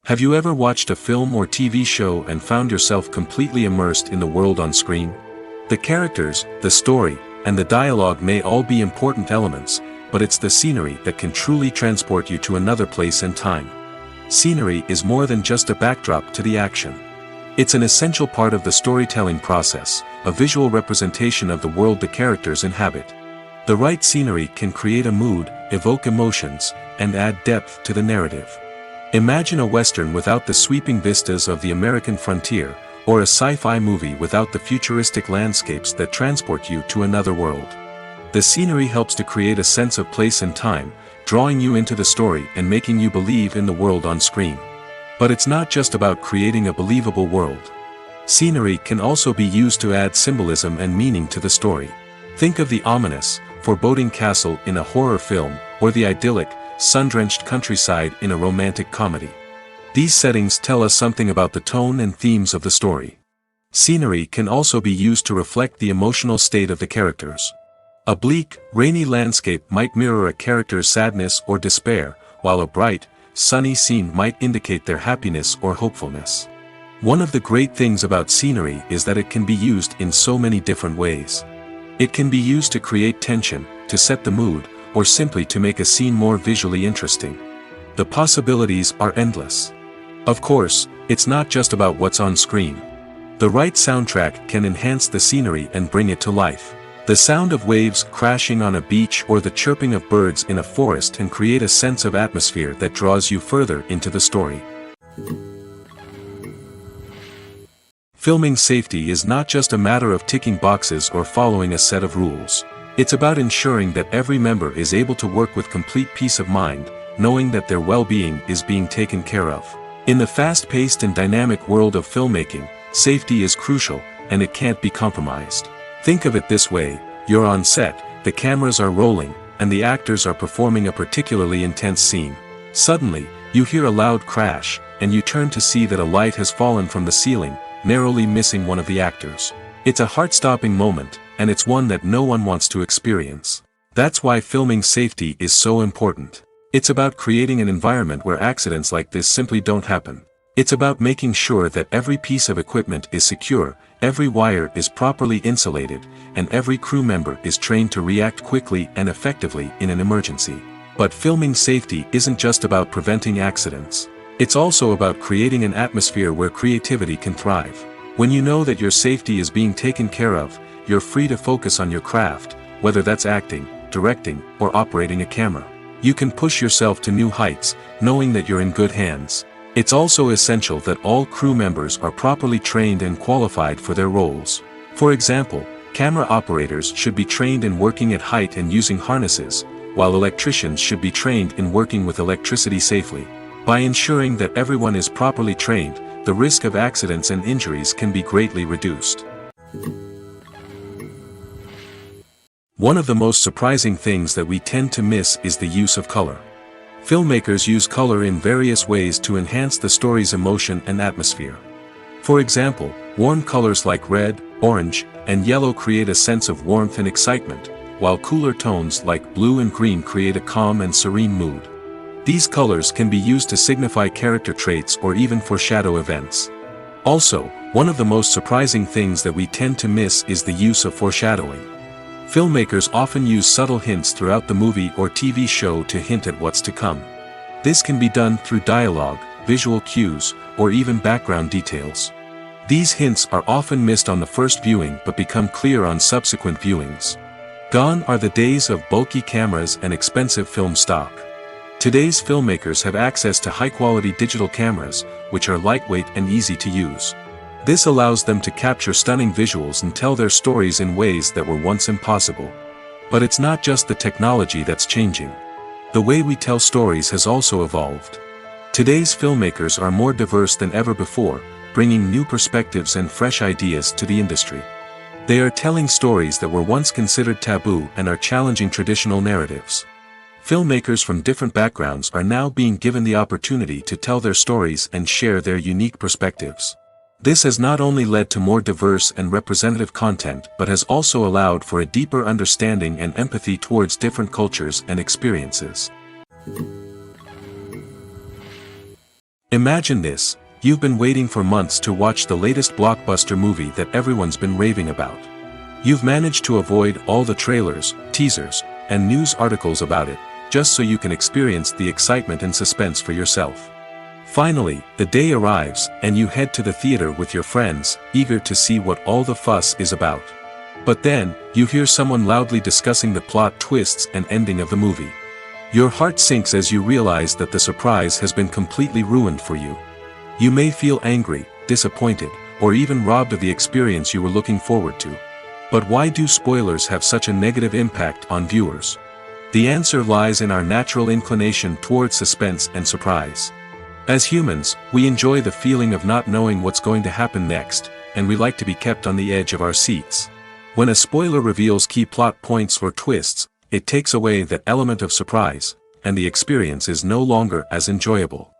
Have you ever watched a film or TV show and found yourself completely immersed in the world on screen? The characters, the story, and the dialogue may all be important elements, but it's the scenery that can truly transport you to another place and time. Scenery is more than just a backdrop to the action. It's an essential part of the storytelling process, a visual representation of the world the characters inhabit. The right scenery can create a mood, evoke emotions, and add depth to the narrative. Imagine a Western without the sweeping vistas of the American frontier, or a sci-fi movie without the futuristic landscapes that transport you to another world. The scenery helps to create a sense of place and time, drawing you into the story and making you believe in the world on screen. But it's not just about creating a believable world. Scenery can also be used to add symbolism and meaning to the story. Think of the ominous, foreboding castle in a horror film, or the idyllic, sun-drenched countryside in a romantic comedy. These settings tell us something about the tone and themes of the story. Scenery can also be used to reflect the emotional state of the characters. A bleak, rainy landscape might mirror a character's sadness or despair, while a bright, sunny scene might indicate their happiness or hopefulness. One of the great things about scenery is that it can be used in so many different ways. It can be used to create tension, to set the mood, or simply to make a scene more visually interesting. The possibilities are endless. Of course, it's not just about what's on screen. The right soundtrack can enhance the scenery and bring it to life. The sound of waves crashing on a beach or the chirping of birds in a forest can create a sense of atmosphere that draws you further into the story. Filming safety is not just a matter of ticking boxes or following a set of rules. It's about ensuring that every member is able to work with complete peace of mind, knowing that their well-being is being taken care of. In the fast-paced and dynamic world of filmmaking, safety is crucial, and it can't be compromised. Think of it this way: you're on set, the cameras are rolling, and the actors are performing a particularly intense scene. Suddenly, you hear a loud crash, and you turn to see that a light has fallen from the ceiling, narrowly missing one of the actors. It's a heart-stopping moment, and it's one that no one wants to experience. That's why filming safety is so important. It's about creating an environment where accidents like this simply don't happen. It's about making sure that every piece of equipment is secure, every wire is properly insulated, and every crew member is trained to react quickly and effectively in an emergency. But filming safety isn't just about preventing accidents. It's also about creating an atmosphere where creativity can thrive. When you know that your safety is being taken care of, you're free to focus on your craft, whether that's acting, directing, or operating a camera. You can push yourself to new heights, knowing that you're in good hands. It's also essential that all crew members are properly trained and qualified for their roles. For example, camera operators should be trained in working at height and using harnesses, while electricians should be trained in working with electricity safely. By ensuring that everyone is properly trained, the risk of accidents and injuries can be greatly reduced. One of the most surprising things that we tend to miss is the use of color. Filmmakers use color in various ways to enhance the story's emotion and atmosphere. For example, warm colors like red, orange, and yellow create a sense of warmth and excitement, while cooler tones like blue and green create a calm and serene mood. These colors can be used to signify character traits or even foreshadow events. Also, one of the most surprising things that we tend to miss is the use of foreshadowing. Filmmakers often use subtle hints throughout the movie or TV show to hint at what's to come. This can be done through dialogue, visual cues, or even background details. These hints are often missed on the first viewing but become clear on subsequent viewings. Gone are the days of bulky cameras and expensive film stock. Today's filmmakers have access to high-quality digital cameras, which are lightweight and easy to use. This allows them to capture stunning visuals and tell their stories in ways that were once impossible. But it's not just the technology that's changing. The way we tell stories has also evolved. Today's filmmakers are more diverse than ever before, bringing new perspectives and fresh ideas to the industry. They are telling stories that were once considered taboo and are challenging traditional narratives. Filmmakers from different backgrounds are now being given the opportunity to tell their stories and share their unique perspectives. This has not only led to more diverse and representative content but has also allowed for a deeper understanding and empathy towards different cultures and experiences. Imagine this: you've been waiting for months to watch the latest blockbuster movie that everyone's been raving about. You've managed to avoid all the trailers, teasers, and news articles about it, just so you can experience the excitement and suspense for yourself. Finally, the day arrives, and you head to the theater with your friends, eager to see what all the fuss is about. But then, you hear someone loudly discussing the plot twists and ending of the movie. Your heart sinks as you realize that the surprise has been completely ruined for you. You may feel angry, disappointed, or even robbed of the experience you were looking forward to. But why do spoilers have such a negative impact on viewers? The answer lies in our natural inclination towards suspense and surprise. As humans, we enjoy the feeling of not knowing what's going to happen next, and we like to be kept on the edge of our seats. When a spoiler reveals key plot points or twists, it takes away that element of surprise, and the experience is no longer as enjoyable.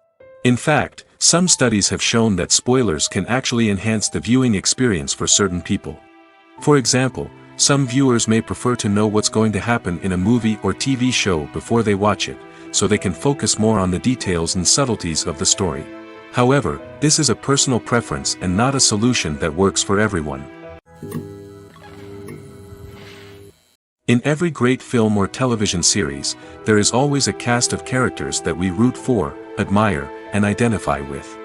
In fact, some studies have shown that spoilers can actually enhance the viewing experience for certain people. For example, some viewers may prefer to know what's going to happen in a movie or TV show before they watch it, so they can focus more on the details and subtleties of the story. However, this is a personal preference and not a solution that works for everyone. In every great film or television series, there is always a cast of characters that we root for, admire, and identify with.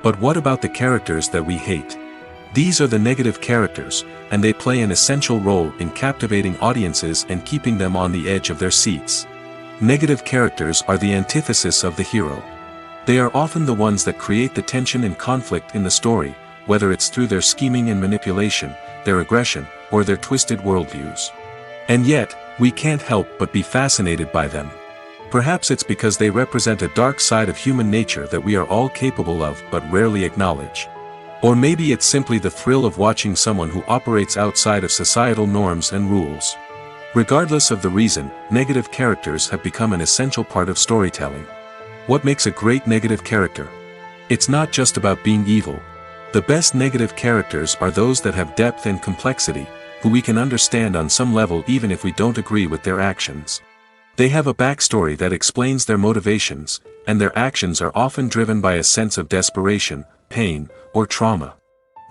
But what about the characters that we hate? These are the negative characters, and they play an essential role in captivating audiences and keeping them on the edge of their seats. Negative characters are the antithesis of the hero. They are often the ones that create the tension and conflict in the story, whether it's through their scheming and manipulation, their aggression, or their twisted worldviews. And yet, we can't help but be fascinated by them. Perhaps it's because they represent a dark side of human nature that we are all capable of but rarely acknowledge. Or maybe it's simply the thrill of watching someone who operates outside of societal norms and rules. Regardless of the reason, negative characters have become an essential part of storytelling. What makes a great negative character? It's not just about being evil. The best negative characters are those that have depth and complexity, who we can understand on some level even if we don't agree with their actions. They have a backstory that explains their motivations, and their actions are often driven by a sense of desperation, pain, or trauma.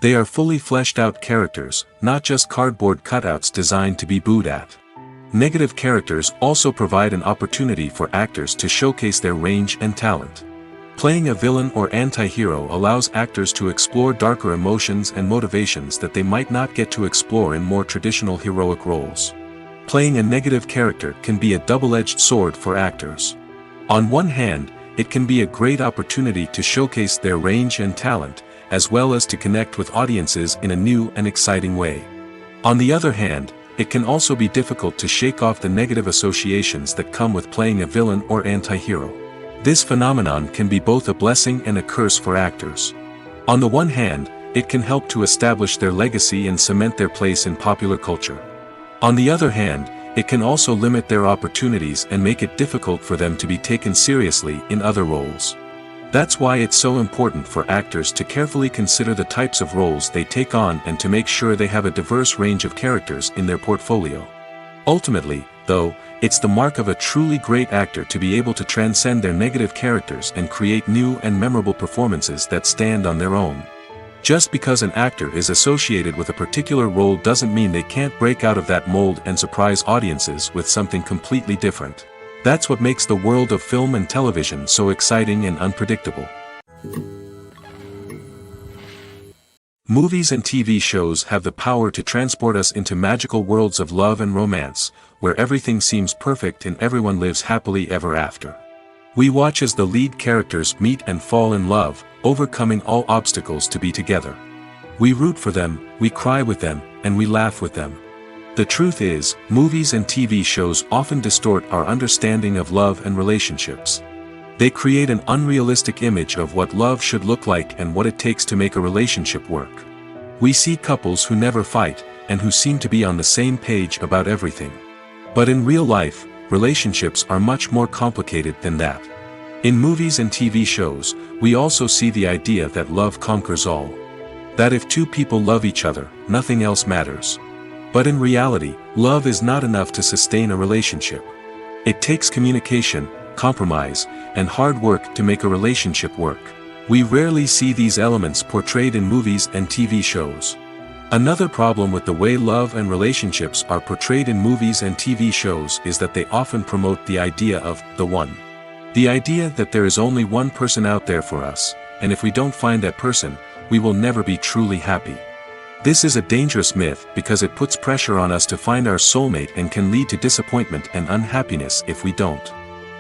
They are fully fleshed out characters, not just cardboard cutouts designed to be booed at. Negative characters also provide an opportunity for actors to showcase their range and talent. Playing a villain or anti-hero allows actors to explore darker emotions and motivations that they might not get to explore in more traditional heroic roles. Playing a negative character can be a double-edged sword for actors. On one hand, it can be a great opportunity to showcase their range and talent, as well as to connect with audiences in a new and exciting way. On the other hand, it can also be difficult to shake off the negative associations that come with playing a villain or anti-hero. This phenomenon can be both a blessing and a curse for actors. On the one hand, it can help to establish their legacy and cement their place in popular culture. On the other hand, it can also limit their opportunities and make it difficult for them to be taken seriously in other roles. That's why it's so important for actors to carefully consider the types of roles they take on and to make sure they have a diverse range of characters in their portfolio. Ultimately, though, it's the mark of a truly great actor to be able to transcend their negative characters and create new and memorable performances that stand on their own. Just because an actor is associated with a particular role doesn't mean they can't break out of that mold and surprise audiences with something completely different. That's what makes the world of film and television so exciting and unpredictable. Movies and TV shows have the power to transport us into magical worlds of love and romance, where everything seems perfect and everyone lives happily ever after. We watch as the lead characters meet and fall in love, overcoming all obstacles to be together. We root for them, we cry with them, and we laugh with them. The truth is, movies and TV shows often distort our understanding of love and relationships. They create an unrealistic image of what love should look like and what it takes to make a relationship work. We see couples who never fight, and who seem to be on the same page about everything. But in real life, relationships are much more complicated than that. In movies and TV shows, we also see the idea that love conquers all. That if two people love each other, nothing else matters. But in reality, love is not enough to sustain a relationship. It takes communication, compromise, and hard work to make a relationship work. We rarely see these elements portrayed in movies and TV shows. Another problem with the way love and relationships are portrayed in movies and TV shows is that they often promote the idea of the one. The idea that there is only one person out there for us, and if we don't find that person, we will never be truly happy. This is a dangerous myth because it puts pressure on us to find our soulmate and can lead to disappointment and unhappiness if we don't.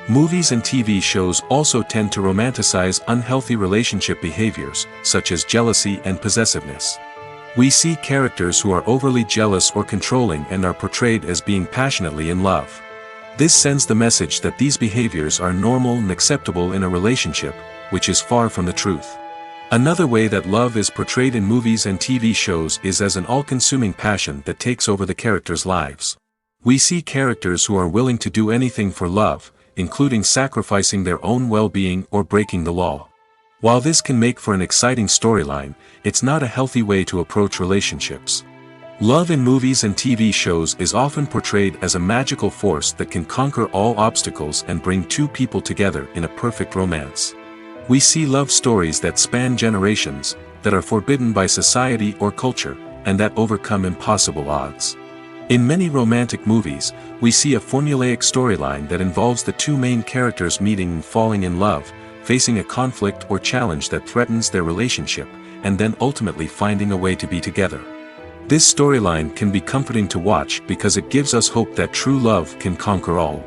Movies and TV shows also tend to romanticize unhealthy relationship behaviors, such as jealousy and possessiveness. We see characters who are overly jealous or controlling and are portrayed as being passionately in love. This sends the message that these behaviors are normal and acceptable in a relationship, which is far from the truth. Another way that love is portrayed in movies and TV shows is as an all-consuming passion that takes over the characters' lives. We see characters who are willing to do anything for love, including sacrificing their own well-being or breaking the law. While this can make for an exciting storyline, it's not a healthy way to approach relationships. Love in movies and TV shows is often portrayed as a magical force that can conquer all obstacles and bring two people together in a perfect romance. We see love stories that span generations, that are forbidden by society or culture, and that overcome impossible odds. In many romantic movies, we see a formulaic storyline that involves the two main characters meeting and falling in love, facing a conflict or challenge that threatens their relationship, and then ultimately finding a way to be together. This storyline can be comforting to watch because it gives us hope that true love can conquer all.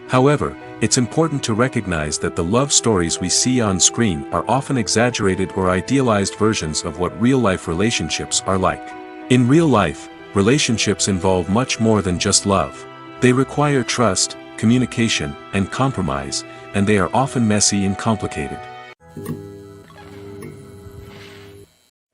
However, it's important to recognize that the love stories we see on screen are often exaggerated or idealized versions of what real-life relationships are like. In real life, relationships involve much more than just love. They require trust, communication, and compromise, and they are often messy and complicated.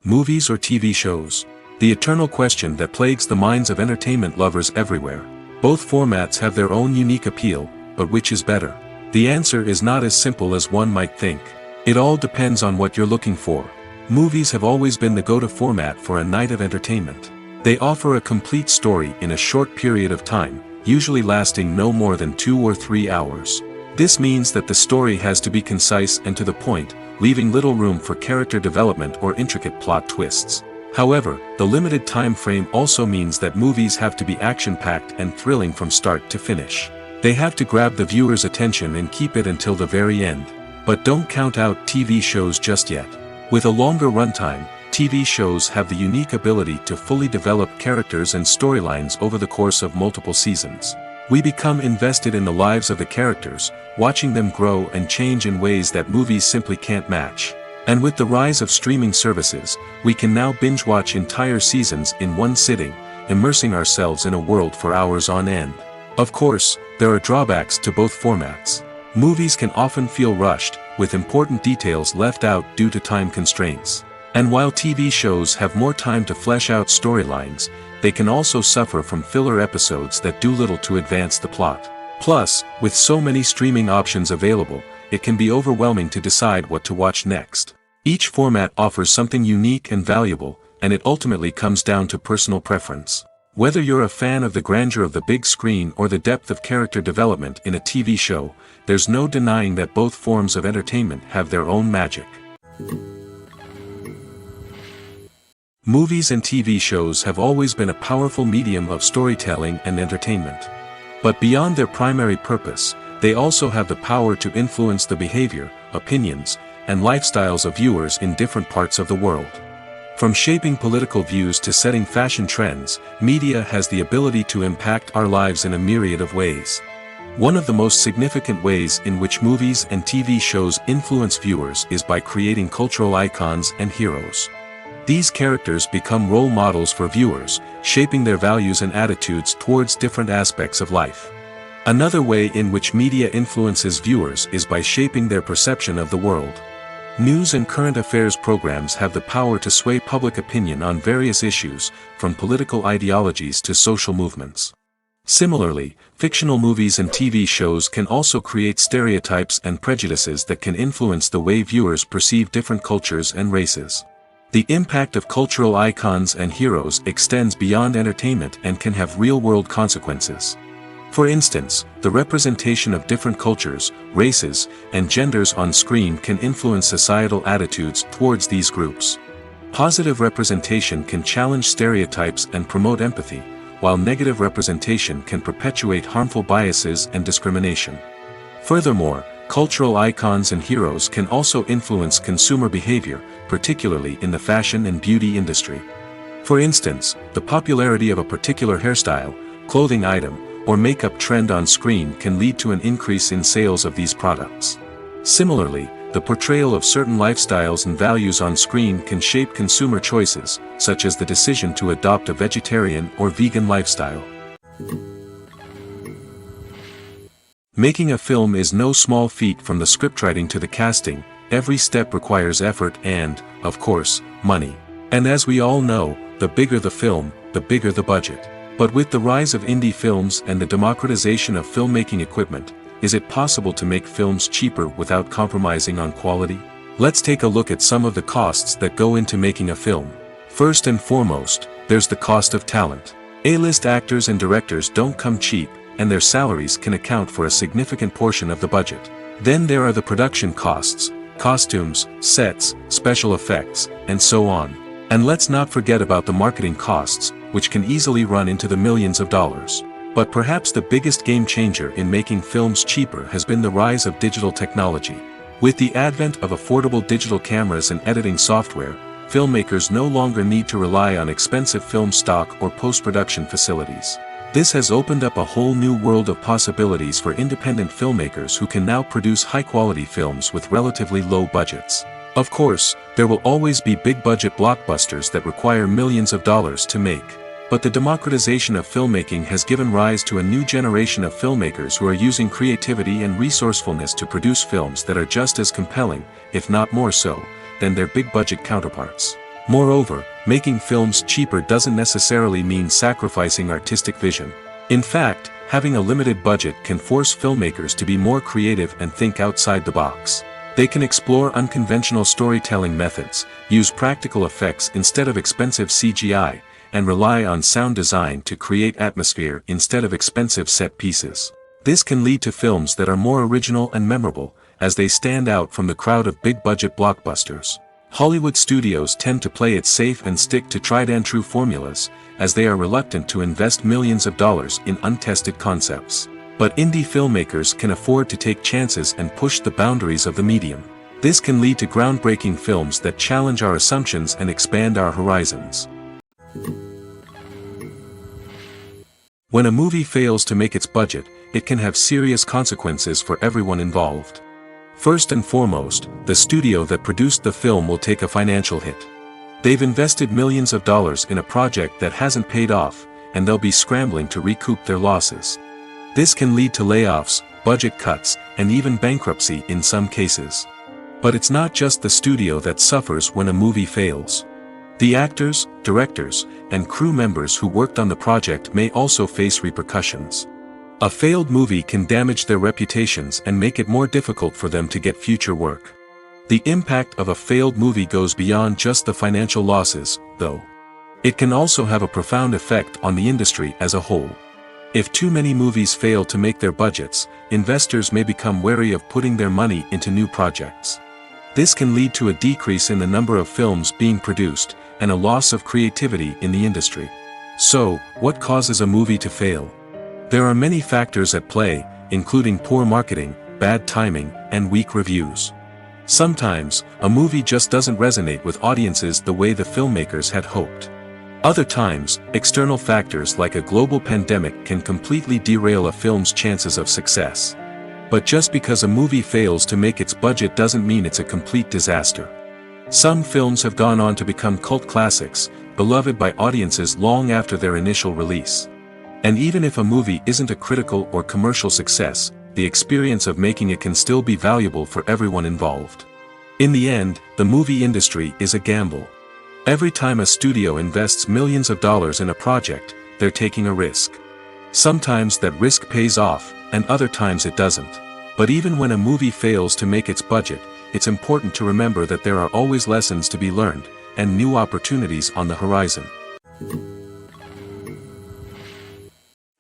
Movies or TV shows? The eternal question that plagues the minds of entertainment lovers everywhere. Both formats have their own unique appeal, but which is better? The answer is not as simple as one might think. It all depends on what you're looking for. Movies have always been the go-to format for a night of entertainment. They offer a complete story in a short period of time, usually lasting no more than 2 or 3 hours. This means that the story has to be concise and to the point, leaving little room for character development or intricate plot twists. However, the limited time frame also means that movies have to be action-packed and thrilling from start to finish. They have to grab the viewer's attention and keep it until the very end. But don't count out TV shows just yet. With a longer runtime, TV shows have the unique ability to fully develop characters and storylines over the course of multiple seasons. We become invested in the lives of the characters, watching them grow and change in ways that movies simply can't match. And with the rise of streaming services, we can now binge-watch entire seasons in one sitting, immersing ourselves in a world for hours on end. Of course, there are drawbacks to both formats. Movies can often feel rushed, with important details left out due to time constraints. And while TV shows have more time to flesh out storylines, they can also suffer from filler episodes that do little to advance the plot. Plus, with so many streaming options available, it can be overwhelming to decide what to watch next. Each format offers something unique and valuable, and it ultimately comes down to personal preference. Whether you're a fan of the grandeur of the big screen or the depth of character development in a TV show, there's no denying that both forms of entertainment have their own magic. Movies and TV shows have always been a powerful medium of storytelling and entertainment. But beyond their primary purpose, they also have the power to influence the behavior, opinions, and lifestyles of viewers in different parts of the world. From shaping political views to setting fashion trends, media has the ability to impact our lives in a myriad of ways. One of the most significant ways in which movies and TV shows influence viewers is by creating cultural icons and heroes. These characters become role models for viewers, shaping their values and attitudes towards different aspects of life. Another way in which media influences viewers is by shaping their perception of the world. News and current affairs programs have the power to sway public opinion on various issues, from political ideologies to social movements. Similarly, fictional movies and TV shows can also create stereotypes and prejudices that can influence the way viewers perceive different cultures and races. The impact of cultural icons and heroes extends beyond entertainment and can have real-world consequences. For instance, the representation of different cultures, races, and genders on screen can influence societal attitudes towards these groups. Positive representation can challenge stereotypes and promote empathy, while negative representation can perpetuate harmful biases and discrimination. Furthermore, cultural icons and heroes can also influence consumer behavior, particularly in the fashion and beauty industry. For instance, the popularity of a particular hairstyle, clothing item, or makeup trend on screen can lead to an increase in sales of these products. Similarly, the portrayal of certain lifestyles and values on screen can shape consumer choices, such as the decision to adopt a vegetarian or vegan lifestyle. Making a film is no small feat. From the scriptwriting to the casting, every step requires effort and, of course, money. And as we all know, the bigger the film, the bigger the budget. But with the rise of indie films and the democratization of filmmaking equipment, is it possible to make films cheaper without compromising on quality? Let's take a look at some of the costs that go into making a film. First and foremost, there's the cost of talent. A-list actors and directors don't come cheap, and their salaries can account for a significant portion of the budget. Then there are the production costs, costumes, sets, special effects, and so on. And let's not forget about the marketing costs, which can easily run into the millions of dollars. But perhaps the biggest game changer in making films cheaper has been the rise of digital technology. With the advent of affordable digital cameras and editing software, filmmakers no longer need to rely on expensive film stock or post-production facilities. This has opened up a whole new world of possibilities for independent filmmakers who can now produce high-quality films with relatively low budgets. Of course, there will always be big-budget blockbusters that require millions of dollars to make. But the democratization of filmmaking has given rise to a new generation of filmmakers who are using creativity and resourcefulness to produce films that are just as compelling, if not more so, than their big-budget counterparts. Moreover, making films cheaper doesn't necessarily mean sacrificing artistic vision. In fact, having a limited budget can force filmmakers to be more creative and think outside the box. They can explore unconventional storytelling methods, use practical effects instead of expensive CGI, and rely on sound design to create atmosphere instead of expensive set pieces. This can lead to films that are more original and memorable, as they stand out from the crowd of big-budget blockbusters. Hollywood studios tend to play it safe and stick to tried-and-true formulas, as they are reluctant to invest millions of dollars in untested concepts. But indie filmmakers can afford to take chances and push the boundaries of the medium. This can lead to groundbreaking films that challenge our assumptions and expand our horizons. When a movie fails to make its budget, it can have serious consequences for everyone involved. First and foremost, the studio that produced the film will take a financial hit. They've invested millions of dollars in a project that hasn't paid off, and they'll be scrambling to recoup their losses. This can lead to layoffs, budget cuts, and even bankruptcy in some cases. But it's not just the studio that suffers when a movie fails. The actors, directors, and crew members who worked on the project may also face repercussions. A failed movie can damage their reputations and make it more difficult for them to get future work. The impact of a failed movie goes beyond just the financial losses, though. It can also have a profound effect on the industry as a whole. If too many movies fail to make their budgets, investors may become wary of putting their money into new projects. This can lead to a decrease in the number of films being produced, and a loss of creativity in the industry. So, what causes a movie to fail? There are many factors at play, including poor marketing, bad timing, and weak reviews. Sometimes, a movie just doesn't resonate with audiences the way the filmmakers had hoped. Other times, external factors like a global pandemic can completely derail a film's chances of success. But just because a movie fails to make its budget doesn't mean it's a complete disaster. Some films have gone on to become cult classics, beloved by audiences long after their initial release. And even if a movie isn't a critical or commercial success, the experience of making it can still be valuable for everyone involved. In the end, the movie industry is a gamble. Every time a studio invests millions of dollars in a project, they're taking a risk. Sometimes that risk pays off, and other times it doesn't. But even when a movie fails to make its budget, it's important to remember that there are always lessons to be learned, and new opportunities on the horizon.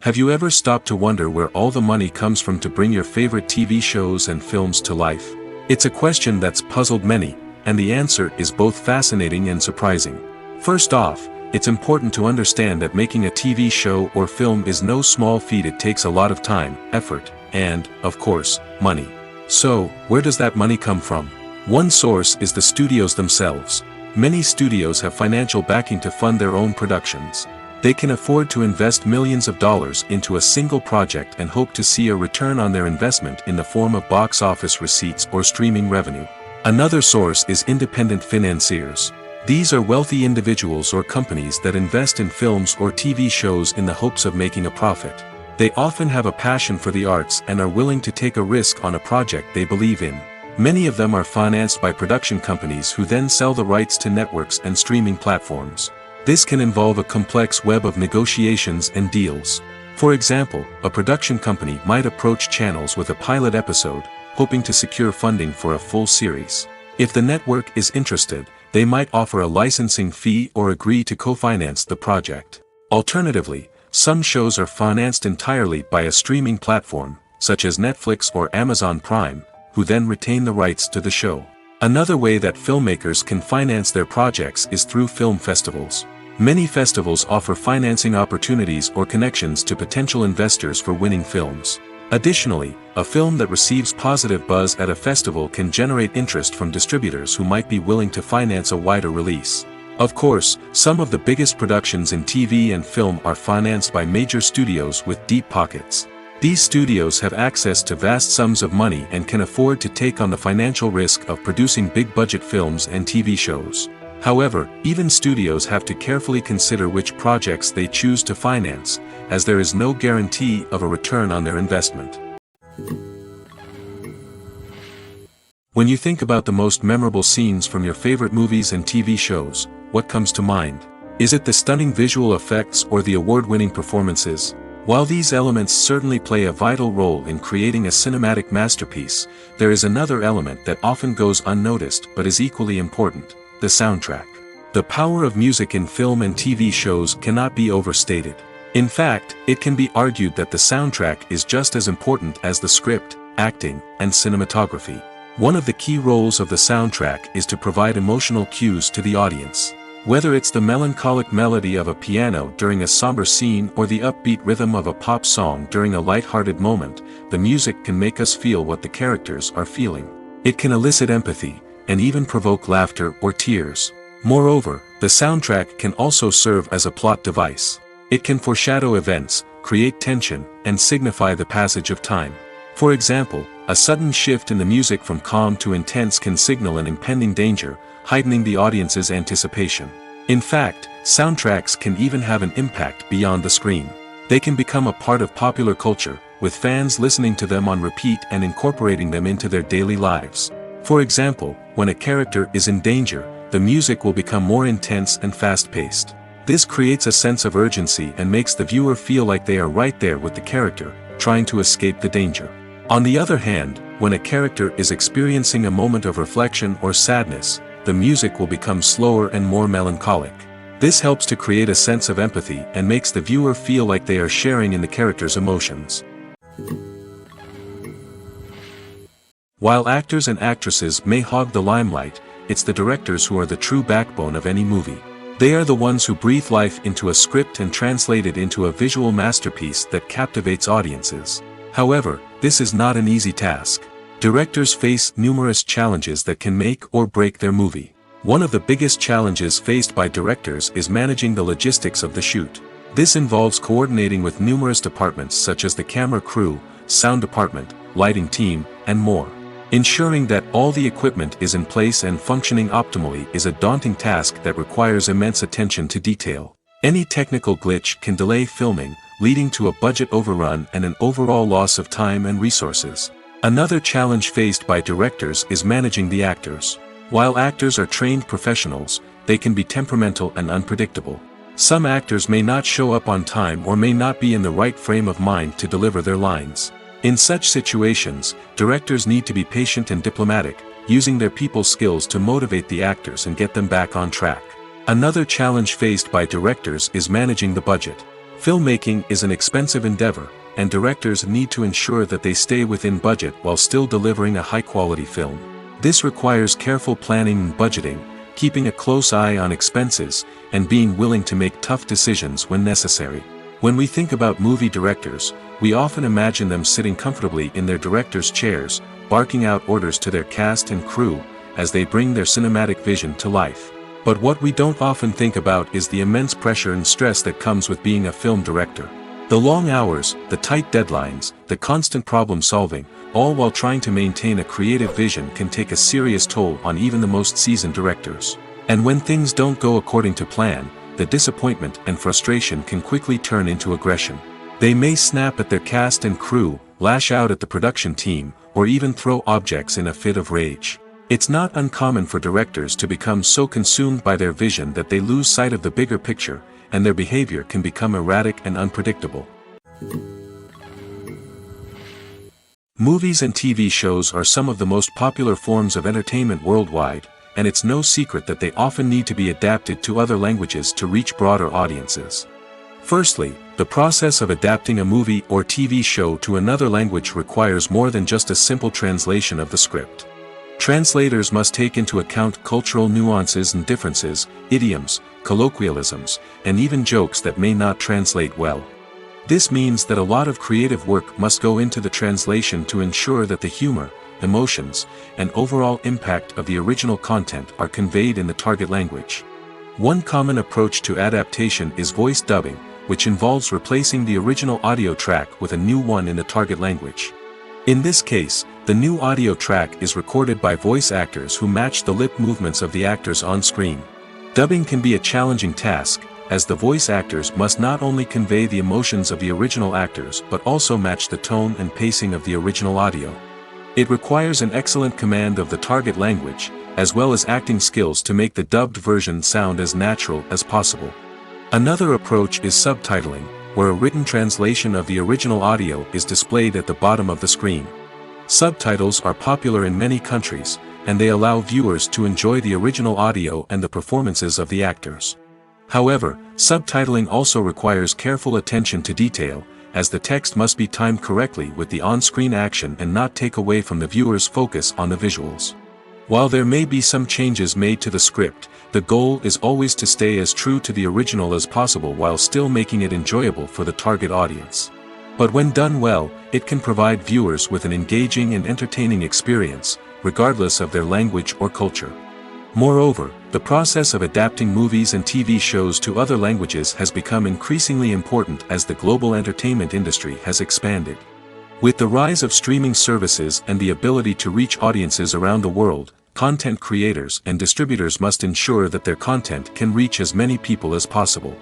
Have you ever stopped to wonder where all the money comes from to bring your favorite TV shows and films to life? It's a question that's puzzled many, and the answer is both fascinating and surprising. First off, it's important to understand that making a TV show or film is no small feat. It takes a lot of time, effort, and, of course, money. So, where does that money come from? One source is the studios themselves. Many studios have financial backing to fund their own productions. They can afford to invest millions of dollars into a single project and hope to see a return on their investment in the form of box office receipts or streaming revenue. Another source is independent financiers. These are wealthy individuals or companies that invest in films or TV shows in the hopes of making a profit. They often have a passion for the arts and are willing to take a risk on a project they believe in. Many of them are financed by production companies who then sell the rights to networks and streaming platforms. This can involve a complex web of negotiations and deals. For example, a production company might approach channels with a pilot episode, hoping to secure funding for a full series. If the network is interested, they might offer a licensing fee or agree to co-finance the project. Alternatively, some shows are financed entirely by a streaming platform, such as Netflix or Amazon Prime, who then retain the rights to the show. Another way that filmmakers can finance their projects is through film festivals. Many festivals offer financing opportunities or connections to potential investors for winning films. Additionally, a film that receives positive buzz at a festival can generate interest from distributors who might be willing to finance a wider release. Of course, some of the biggest productions in TV and film are financed by major studios with deep pockets. These studios have access to vast sums of money and can afford to take on the financial risk of producing big-budget films and TV shows. However, even studios have to carefully consider which projects they choose to finance, as there is no guarantee of a return on their investment. When you think about the most memorable scenes from your favorite movies and TV shows, what comes to mind? Is it the stunning visual effects or the award-winning performances? While these elements certainly play a vital role in creating a cinematic masterpiece, there is another element that often goes unnoticed but is equally important: the soundtrack. The power of music in film and TV shows cannot be overstated. In fact, it can be argued that the soundtrack is just as important as the script, acting, and cinematography. One of the key roles of the soundtrack is to provide emotional cues to the audience. Whether it's the melancholic melody of a piano during a somber scene or the upbeat rhythm of a pop song during a light-hearted moment, the music can make us feel what the characters are feeling. It can elicit empathy, and even provoke laughter or tears. Moreover, the soundtrack can also serve as a plot device. It can foreshadow events, create tension, and signify the passage of time. For example, a sudden shift in the music from calm to intense can signal an impending danger, heightening the audience's anticipation. In fact, soundtracks can even have an impact beyond the screen. They can become a part of popular culture, with fans listening to them on repeat and incorporating them into their daily lives. For example, when a character is in danger, the music will become more intense and fast-paced. This creates a sense of urgency and makes the viewer feel like they are right there with the character, trying to escape the danger. On the other hand, when a character is experiencing a moment of reflection or sadness, the music will become slower and more melancholic. This helps to create a sense of empathy and makes the viewer feel like they are sharing in the character's emotions. While actors and actresses may hog the limelight, it's the directors who are the true backbone of any movie. They are the ones who breathe life into a script and translate it into a visual masterpiece that captivates audiences. However, this is not an easy task. Directors face numerous challenges that can make or break their movie. One of the biggest challenges faced by directors is managing the logistics of the shoot. This involves coordinating with numerous departments such as the camera crew, sound department, lighting team, and more. Ensuring that all the equipment is in place and functioning optimally is a daunting task that requires immense attention to detail. Any technical glitch can delay filming, leading to a budget overrun and an overall loss of time and resources. Another challenge faced by directors is managing the actors. While actors are trained professionals, they can be temperamental and unpredictable. Some actors may not show up on time or may not be in the right frame of mind to deliver their lines. In such situations, directors need to be patient and diplomatic, using their people skills to motivate the actors and get them back on track. Another challenge faced by directors is managing the budget. Filmmaking is an expensive endeavor, and directors need to ensure that they stay within budget while still delivering a high-quality film. This requires careful planning and budgeting, keeping a close eye on expenses, and being willing to make tough decisions when necessary. When we think about movie directors, we often imagine them sitting comfortably in their director's chairs, barking out orders to their cast and crew, as they bring their cinematic vision to life. But what we don't often think about is the immense pressure and stress that comes with being a film director. The long hours, the tight deadlines, the constant problem solving, all while trying to maintain a creative vision can take a serious toll on even the most seasoned directors. And when things don't go according to plan, the disappointment and frustration can quickly turn into aggression. They may snap at their cast and crew, lash out at the production team, or even throw objects in a fit of rage. It's not uncommon for directors to become so consumed by their vision that they lose sight of the bigger picture, and their behavior can become erratic and unpredictable. Movies and TV shows are some of the most popular forms of entertainment worldwide, and it's no secret that they often need to be adapted to other languages to reach broader audiences. Firstly, the process of adapting a movie or TV show to another language requires more than just a simple translation of the script. Translators must take into account cultural nuances and differences, idioms, colloquialisms, and even jokes that may not translate well. This means that a lot of creative work must go into the translation to ensure that the humor, emotions, and overall impact of the original content are conveyed in the target language. One common approach to adaptation is voice dubbing, which involves replacing the original audio track with a new one in the target language. In this case, the new audio track is recorded by voice actors who match the lip movements of the actors on screen. Dubbing can be a challenging task, as the voice actors must not only convey the emotions of the original actors but also match the tone and pacing of the original audio. It requires an excellent command of the target language, as well as acting skills to make the dubbed version sound as natural as possible. Another approach is subtitling, where a written translation of the original audio is displayed at the bottom of the screen. Subtitles are popular in many countries, and they allow viewers to enjoy the original audio and the performances of the actors. However, subtitling also requires careful attention to detail, as the text must be timed correctly with the on-screen action and not take away from the viewer's focus on the visuals. While there may be some changes made to the script, the goal is always to stay as true to the original as possible while still making it enjoyable for the target audience. But when done well, it can provide viewers with an engaging and entertaining experience, regardless of their language or culture. Moreover, the process of adapting movies and TV shows to other languages has become increasingly important as the global entertainment industry has expanded. With the rise of streaming services and the ability to reach audiences around the world, content creators and distributors must ensure that their content can reach as many people as possible.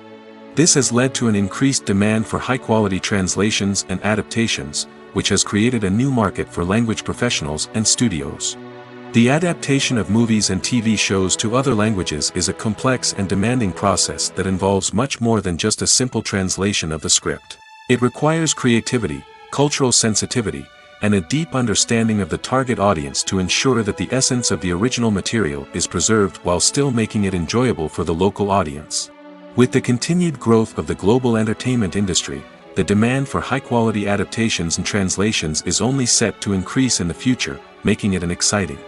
This has led to an increased demand for high-quality translations and adaptations, which has created a new market for language professionals and studios. The adaptation of movies and TV shows to other languages is a complex and demanding process that involves much more than just a simple translation of the script. It requires creativity, cultural sensitivity, and a deep understanding of the target audience to ensure that the essence of the original material is preserved while still making it enjoyable for the local audience. With the continued growth of the global entertainment industry, the demand for high-quality adaptations and translations is only set to increase in the future, making it an exciting.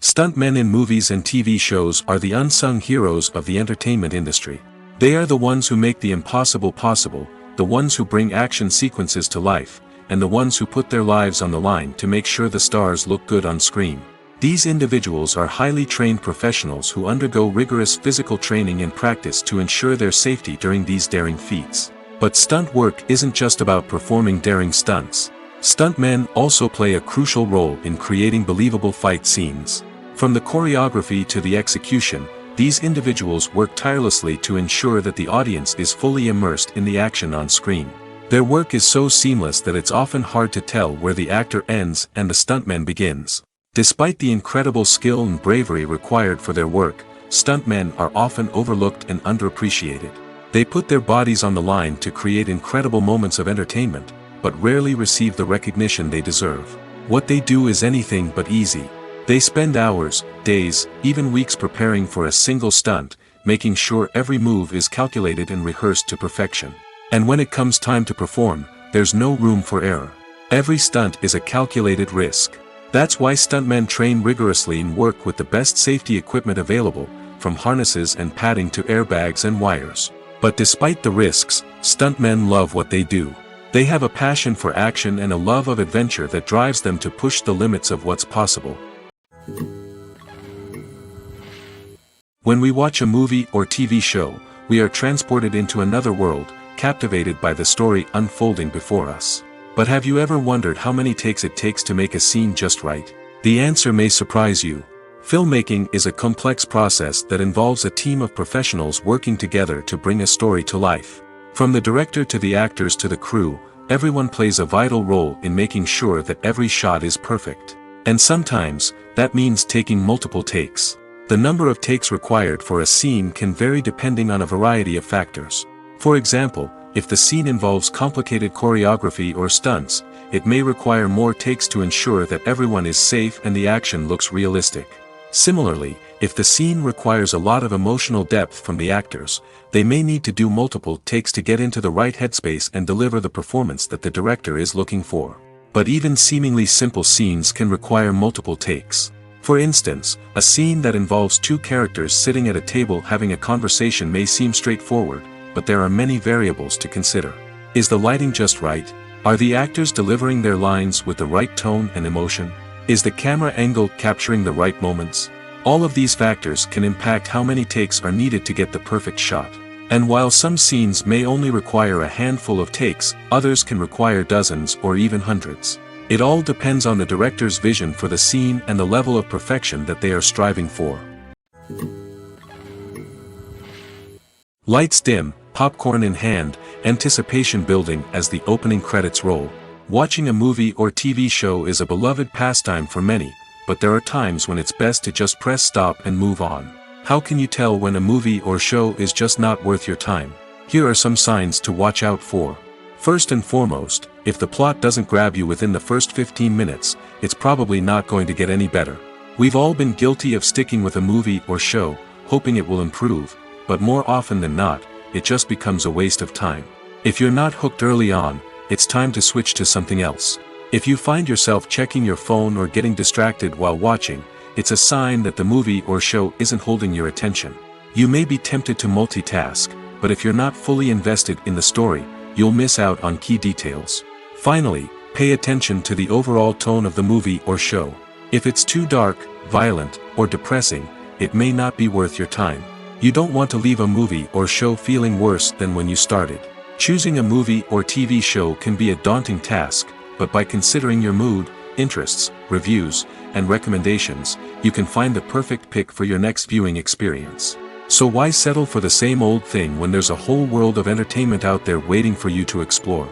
Stuntmen in movies and TV shows are the unsung heroes of the entertainment industry. They are the ones who make the impossible possible, the ones who bring action sequences to life, and the ones who put their lives on the line to make sure the stars look good on screen. These individuals are highly trained professionals who undergo rigorous physical training and practice to ensure their safety during these daring feats. But stunt work isn't just about performing daring stunts. Stuntmen also play a crucial role in creating believable fight scenes. From the choreography to the execution, these individuals work tirelessly to ensure that the audience is fully immersed in the action on screen. Their work is so seamless that it's often hard to tell where the actor ends and the stuntman begins. Despite the incredible skill and bravery required for their work, stuntmen are often overlooked and underappreciated. They put their bodies on the line to create incredible moments of entertainment, but rarely receive the recognition they deserve. What they do is anything but easy. They spend hours, days, even weeks preparing for a single stunt, making sure every move is calculated and rehearsed to perfection. And when it comes time to perform, there's no room for error. Every stunt is a calculated risk. That's why stuntmen train rigorously and work with the best safety equipment available, from harnesses and padding to airbags and wires. But despite the risks, stuntmen love what they do. They have a passion for action and a love of adventure that drives them to push the limits of what's possible. When we watch a movie or TV show, we are transported into another world, captivated by the story unfolding before us. But have you ever wondered how many takes it takes to make a scene just right? The answer may surprise you. Filmmaking is a complex process that involves a team of professionals working together to bring a story to life. From the director to the actors to the crew, everyone plays a vital role in making sure that every shot is perfect. And sometimes, that means taking multiple takes. The number of takes required for a scene can vary depending on a variety of factors. For example, if the scene involves complicated choreography or stunts, it may require more takes to ensure that everyone is safe and the action looks realistic. Similarly, if the scene requires a lot of emotional depth from the actors, they may need to do multiple takes to get into the right headspace and deliver the performance that the director is looking for. But even seemingly simple scenes can require multiple takes. For instance, a scene that involves two characters sitting at a table having a conversation may seem straightforward, but there are many variables to consider. Is the lighting just right? Are the actors delivering their lines with the right tone and emotion? Is the camera angle capturing the right moments? All of these factors can impact how many takes are needed to get the perfect shot. And while some scenes may only require a handful of takes, others can require dozens or even hundreds. It all depends on the director's vision for the scene and the level of perfection that they are striving for. Lights dim, popcorn in hand, anticipation building as the opening credits roll. Watching a movie or TV show is a beloved pastime for many, but there are times when it's best to just press stop and move on. How can you tell when a movie or show is just not worth your time? Here are some signs to watch out for. First and foremost, if the plot doesn't grab you within the first 15 minutes, it's probably not going to get any better. We've all been guilty of sticking with a movie or show, hoping it will improve, but more often than not, it just becomes a waste of time. If you're not hooked early on, it's time to switch to something else. If you find yourself checking your phone or getting distracted while watching, it's a sign that the movie or show isn't holding your attention. You may be tempted to multitask, but if you're not fully invested in the story, you'll miss out on key details. Finally, pay attention to the overall tone of the movie or show. If it's too dark, violent, or depressing, it may not be worth your time. You don't want to leave a movie or show feeling worse than when you started. Choosing a movie or TV show can be a daunting task, but by considering your mood, interests, reviews, and recommendations, you can find the perfect pick for your next viewing experience. So why settle for the same old thing when there's a whole world of entertainment out there waiting for you to explore?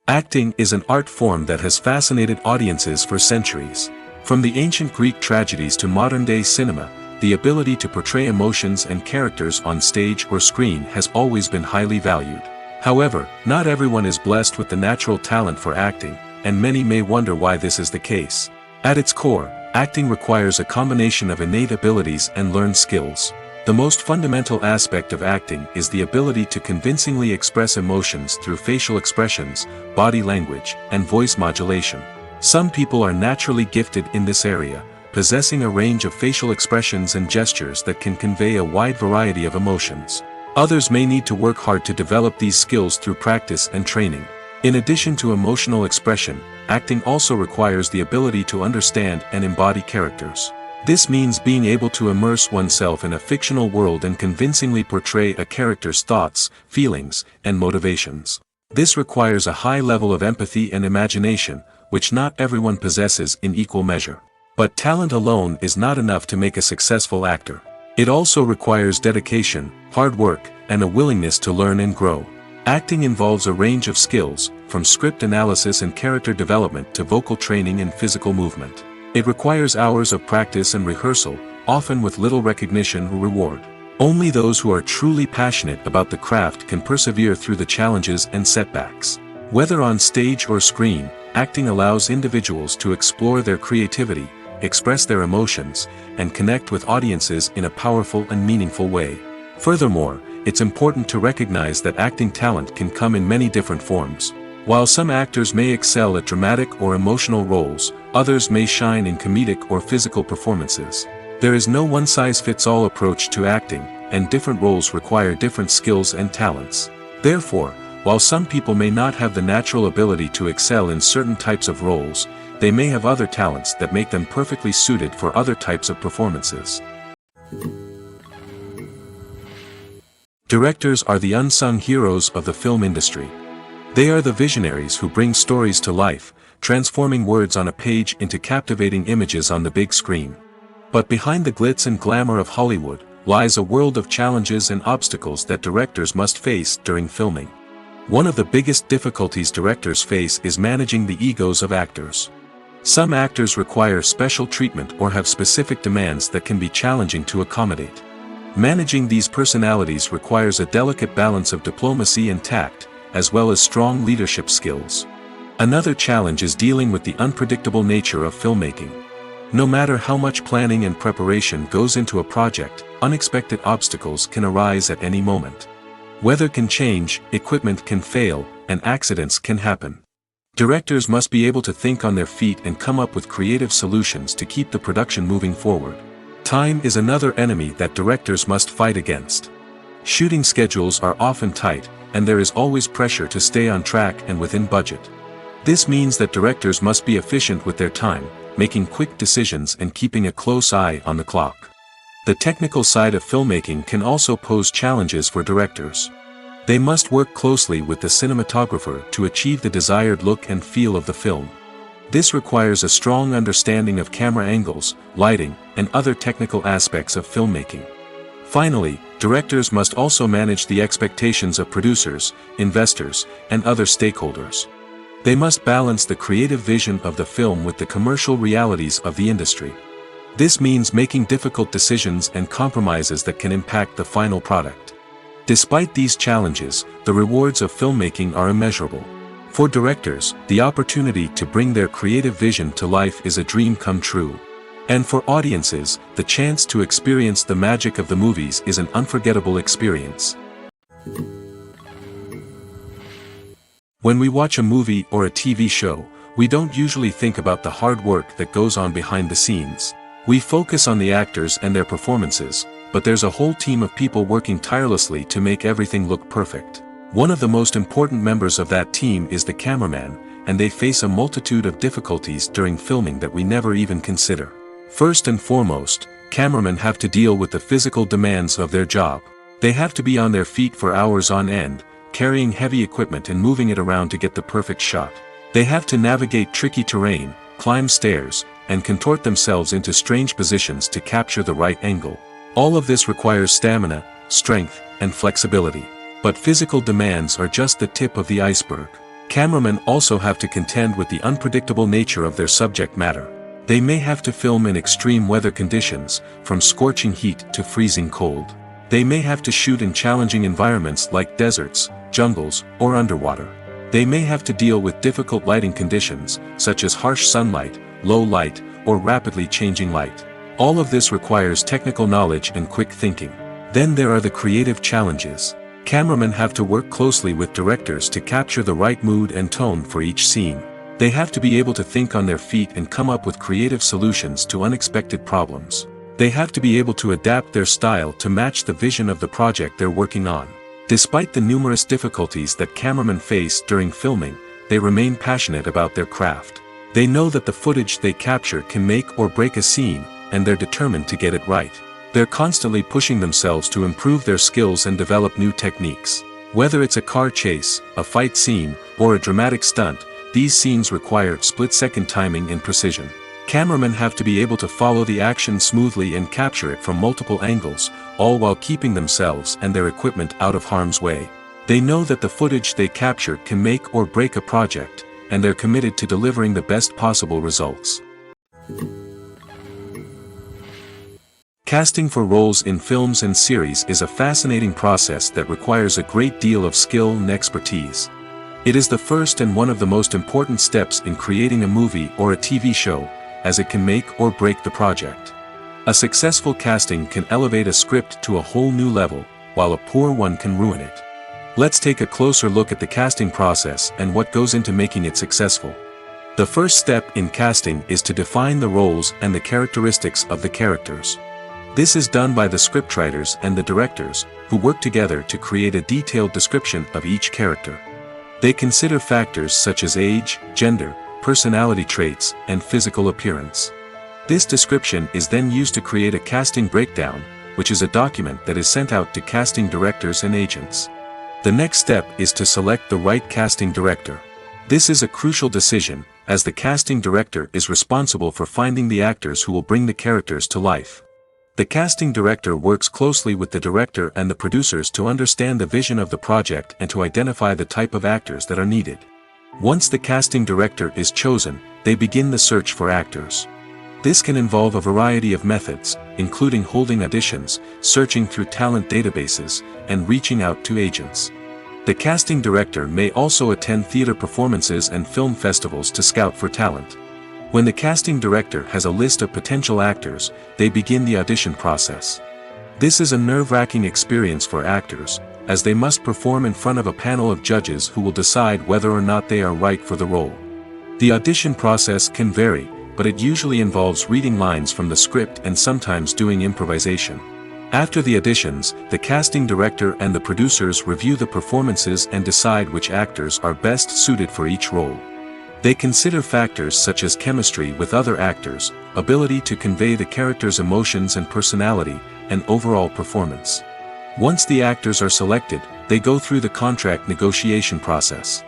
Acting is an art form that has fascinated audiences for centuries. From the ancient Greek tragedies to modern-day cinema, the ability to portray emotions and characters on stage or screen has always been highly valued. However, not everyone is blessed with the natural talent for acting, and many may wonder why this is the case. At its core, acting requires a combination of innate abilities and learned skills. The most fundamental aspect of acting is the ability to convincingly express emotions through facial expressions, body language, and voice modulation. Some people are naturally gifted in this area, possessing a range of facial expressions and gestures that can convey a wide variety of emotions. Others may need to work hard to develop these skills through practice and training. In addition to emotional expression, acting also requires the ability to understand and embody characters. This means being able to immerse oneself in a fictional world and convincingly portray a character's thoughts, feelings, and motivations. This requires a high level of empathy and imagination, which not everyone possesses in equal measure. But talent alone is not enough to make a successful actor. It also requires dedication, hard work, and a willingness to learn and grow. Acting involves a range of skills, from script analysis and character development to vocal training and physical movement. It requires hours of practice and rehearsal, often with little recognition or reward. Only those who are truly passionate about the craft can persevere through the challenges and setbacks. Whether on stage or screen, acting allows individuals to explore their creativity, express their emotions, and connect with audiences in a powerful and meaningful way. Furthermore, it's important to recognize that acting talent can come in many different forms. While some actors may excel at dramatic or emotional roles, others may shine in comedic or physical performances. There is no one-size-fits-all approach to acting, and different roles require different skills and talents. Therefore, while some people may not have the natural ability to excel in certain types of roles, they may have other talents that make them perfectly suited for other types of performances. Directors are the unsung heroes of the film industry. They are the visionaries who bring stories to life, transforming words on a page into captivating images on the big screen. But behind the glitz and glamour of Hollywood, lies a world of challenges and obstacles that directors must face during filming. One of the biggest difficulties directors face is managing the egos of actors. Some actors require special treatment or have specific demands that can be challenging to accommodate. Managing these personalities requires a delicate balance of diplomacy and tact, as well as strong leadership skills. Another challenge is dealing with the unpredictable nature of filmmaking. No matter how much planning and preparation goes into a project, unexpected obstacles can arise at any moment. Weather can change, equipment can fail, and accidents can happen. Directors must be able to think on their feet and come up with creative solutions to keep the production moving forward. Time is another enemy that directors must fight against. Shooting schedules are often tight, and there is always pressure to stay on track and within budget. This means that directors must be efficient with their time, making quick decisions and keeping a close eye on the clock. The technical side of filmmaking can also pose challenges for directors. They must work closely with the cinematographer to achieve the desired look and feel of the film. This requires a strong understanding of camera angles, lighting, and other technical aspects of filmmaking. Finally, directors must also manage the expectations of producers, investors, and other stakeholders. They must balance the creative vision of the film with the commercial realities of the industry. This means making difficult decisions and compromises that can impact the final product. Despite these challenges, the rewards of filmmaking are immeasurable. For directors, the opportunity to bring their creative vision to life is a dream come true. And for audiences, the chance to experience the magic of the movies is an unforgettable experience. When we watch a movie or a TV show, we don't usually think about the hard work that goes on behind the scenes. We focus on the actors and their performances, but there's a whole team of people working tirelessly to make everything look perfect. One of the most important members of that team is the cameraman, and they face a multitude of difficulties during filming that we never even consider. First and foremost, cameramen have to deal with the physical demands of their job. They have to be on their feet for hours on end, carrying heavy equipment and moving it around to get the perfect shot. They have to navigate tricky terrain, climb stairs, and contort themselves into strange positions to capture the right angle. All of this requires stamina, strength, and flexibility. But physical demands are just the tip of the iceberg. Cameramen also have to contend with the unpredictable nature of their subject matter. They may have to film in extreme weather conditions, from scorching heat to freezing cold. They may have to shoot in challenging environments like deserts, jungles, or underwater. They may have to deal with difficult lighting conditions, such as harsh sunlight, low light, or rapidly changing light. All of this requires technical knowledge and quick thinking. Then there are the creative challenges. Cameramen have to work closely with directors to capture the right mood and tone for each scene. They have to be able to think on their feet and come up with creative solutions to unexpected problems. They have to be able to adapt their style to match the vision of the project they're working on. Despite the numerous difficulties that cameramen face during filming, they remain passionate about their craft. They know that the footage they capture can make or break a scene, and they're determined to get it right. They're constantly pushing themselves to improve their skills and develop new techniques. Whether it's a car chase, a fight scene, or a dramatic stunt, these scenes require split-second timing and precision. Cameramen have to be able to follow the action smoothly and capture it from multiple angles, all while keeping themselves and their equipment out of harm's way. They know that the footage they capture can make or break a project, and they're committed to delivering the best possible results. Casting for roles in films and series is a fascinating process that requires a great deal of skill and expertise. It is the first and one of the most important steps in creating a movie or a TV show, as it can make or break the project. A successful casting can elevate a script to a whole new level, while a poor one can ruin it. Let's take a closer look at the casting process and what goes into making it successful. The first step in casting is to define the roles and the characteristics of the characters. This is done by the scriptwriters and the directors, who work together to create a detailed description of each character. They consider factors such as age, gender, personality traits, and physical appearance. This description is then used to create a casting breakdown, which is a document that is sent out to casting directors and agents. The next step is to select the right casting director. This is a crucial decision, as the casting director is responsible for finding the actors who will bring the characters to life. The casting director works closely with the director and the producers to understand the vision of the project and to identify the type of actors that are needed. Once the casting director is chosen, they begin the search for actors. This can involve a variety of methods, including holding auditions, searching through talent databases, and reaching out to agents. The casting director may also attend theater performances and film festivals to scout for talent. When the casting director has a list of potential actors, they begin the audition process. This is a nerve-wracking experience for actors, as they must perform in front of a panel of judges who will decide whether or not they are right for the role. The audition process can vary, but it usually involves reading lines from the script and sometimes doing improvisation. After the auditions, the casting director and the producers review the performances and decide which actors are best suited for each role. They consider factors such as chemistry with other actors, ability to convey the character's emotions and personality, and overall performance. Once the actors are selected, they go through the contract negotiation process.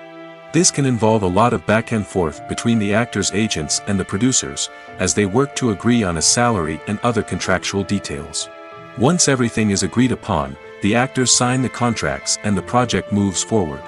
This can involve a lot of back and forth between the actors' agents and the producers, as they work to agree on a salary and other contractual details. Once everything is agreed upon, the actors sign the contracts and the project moves forward.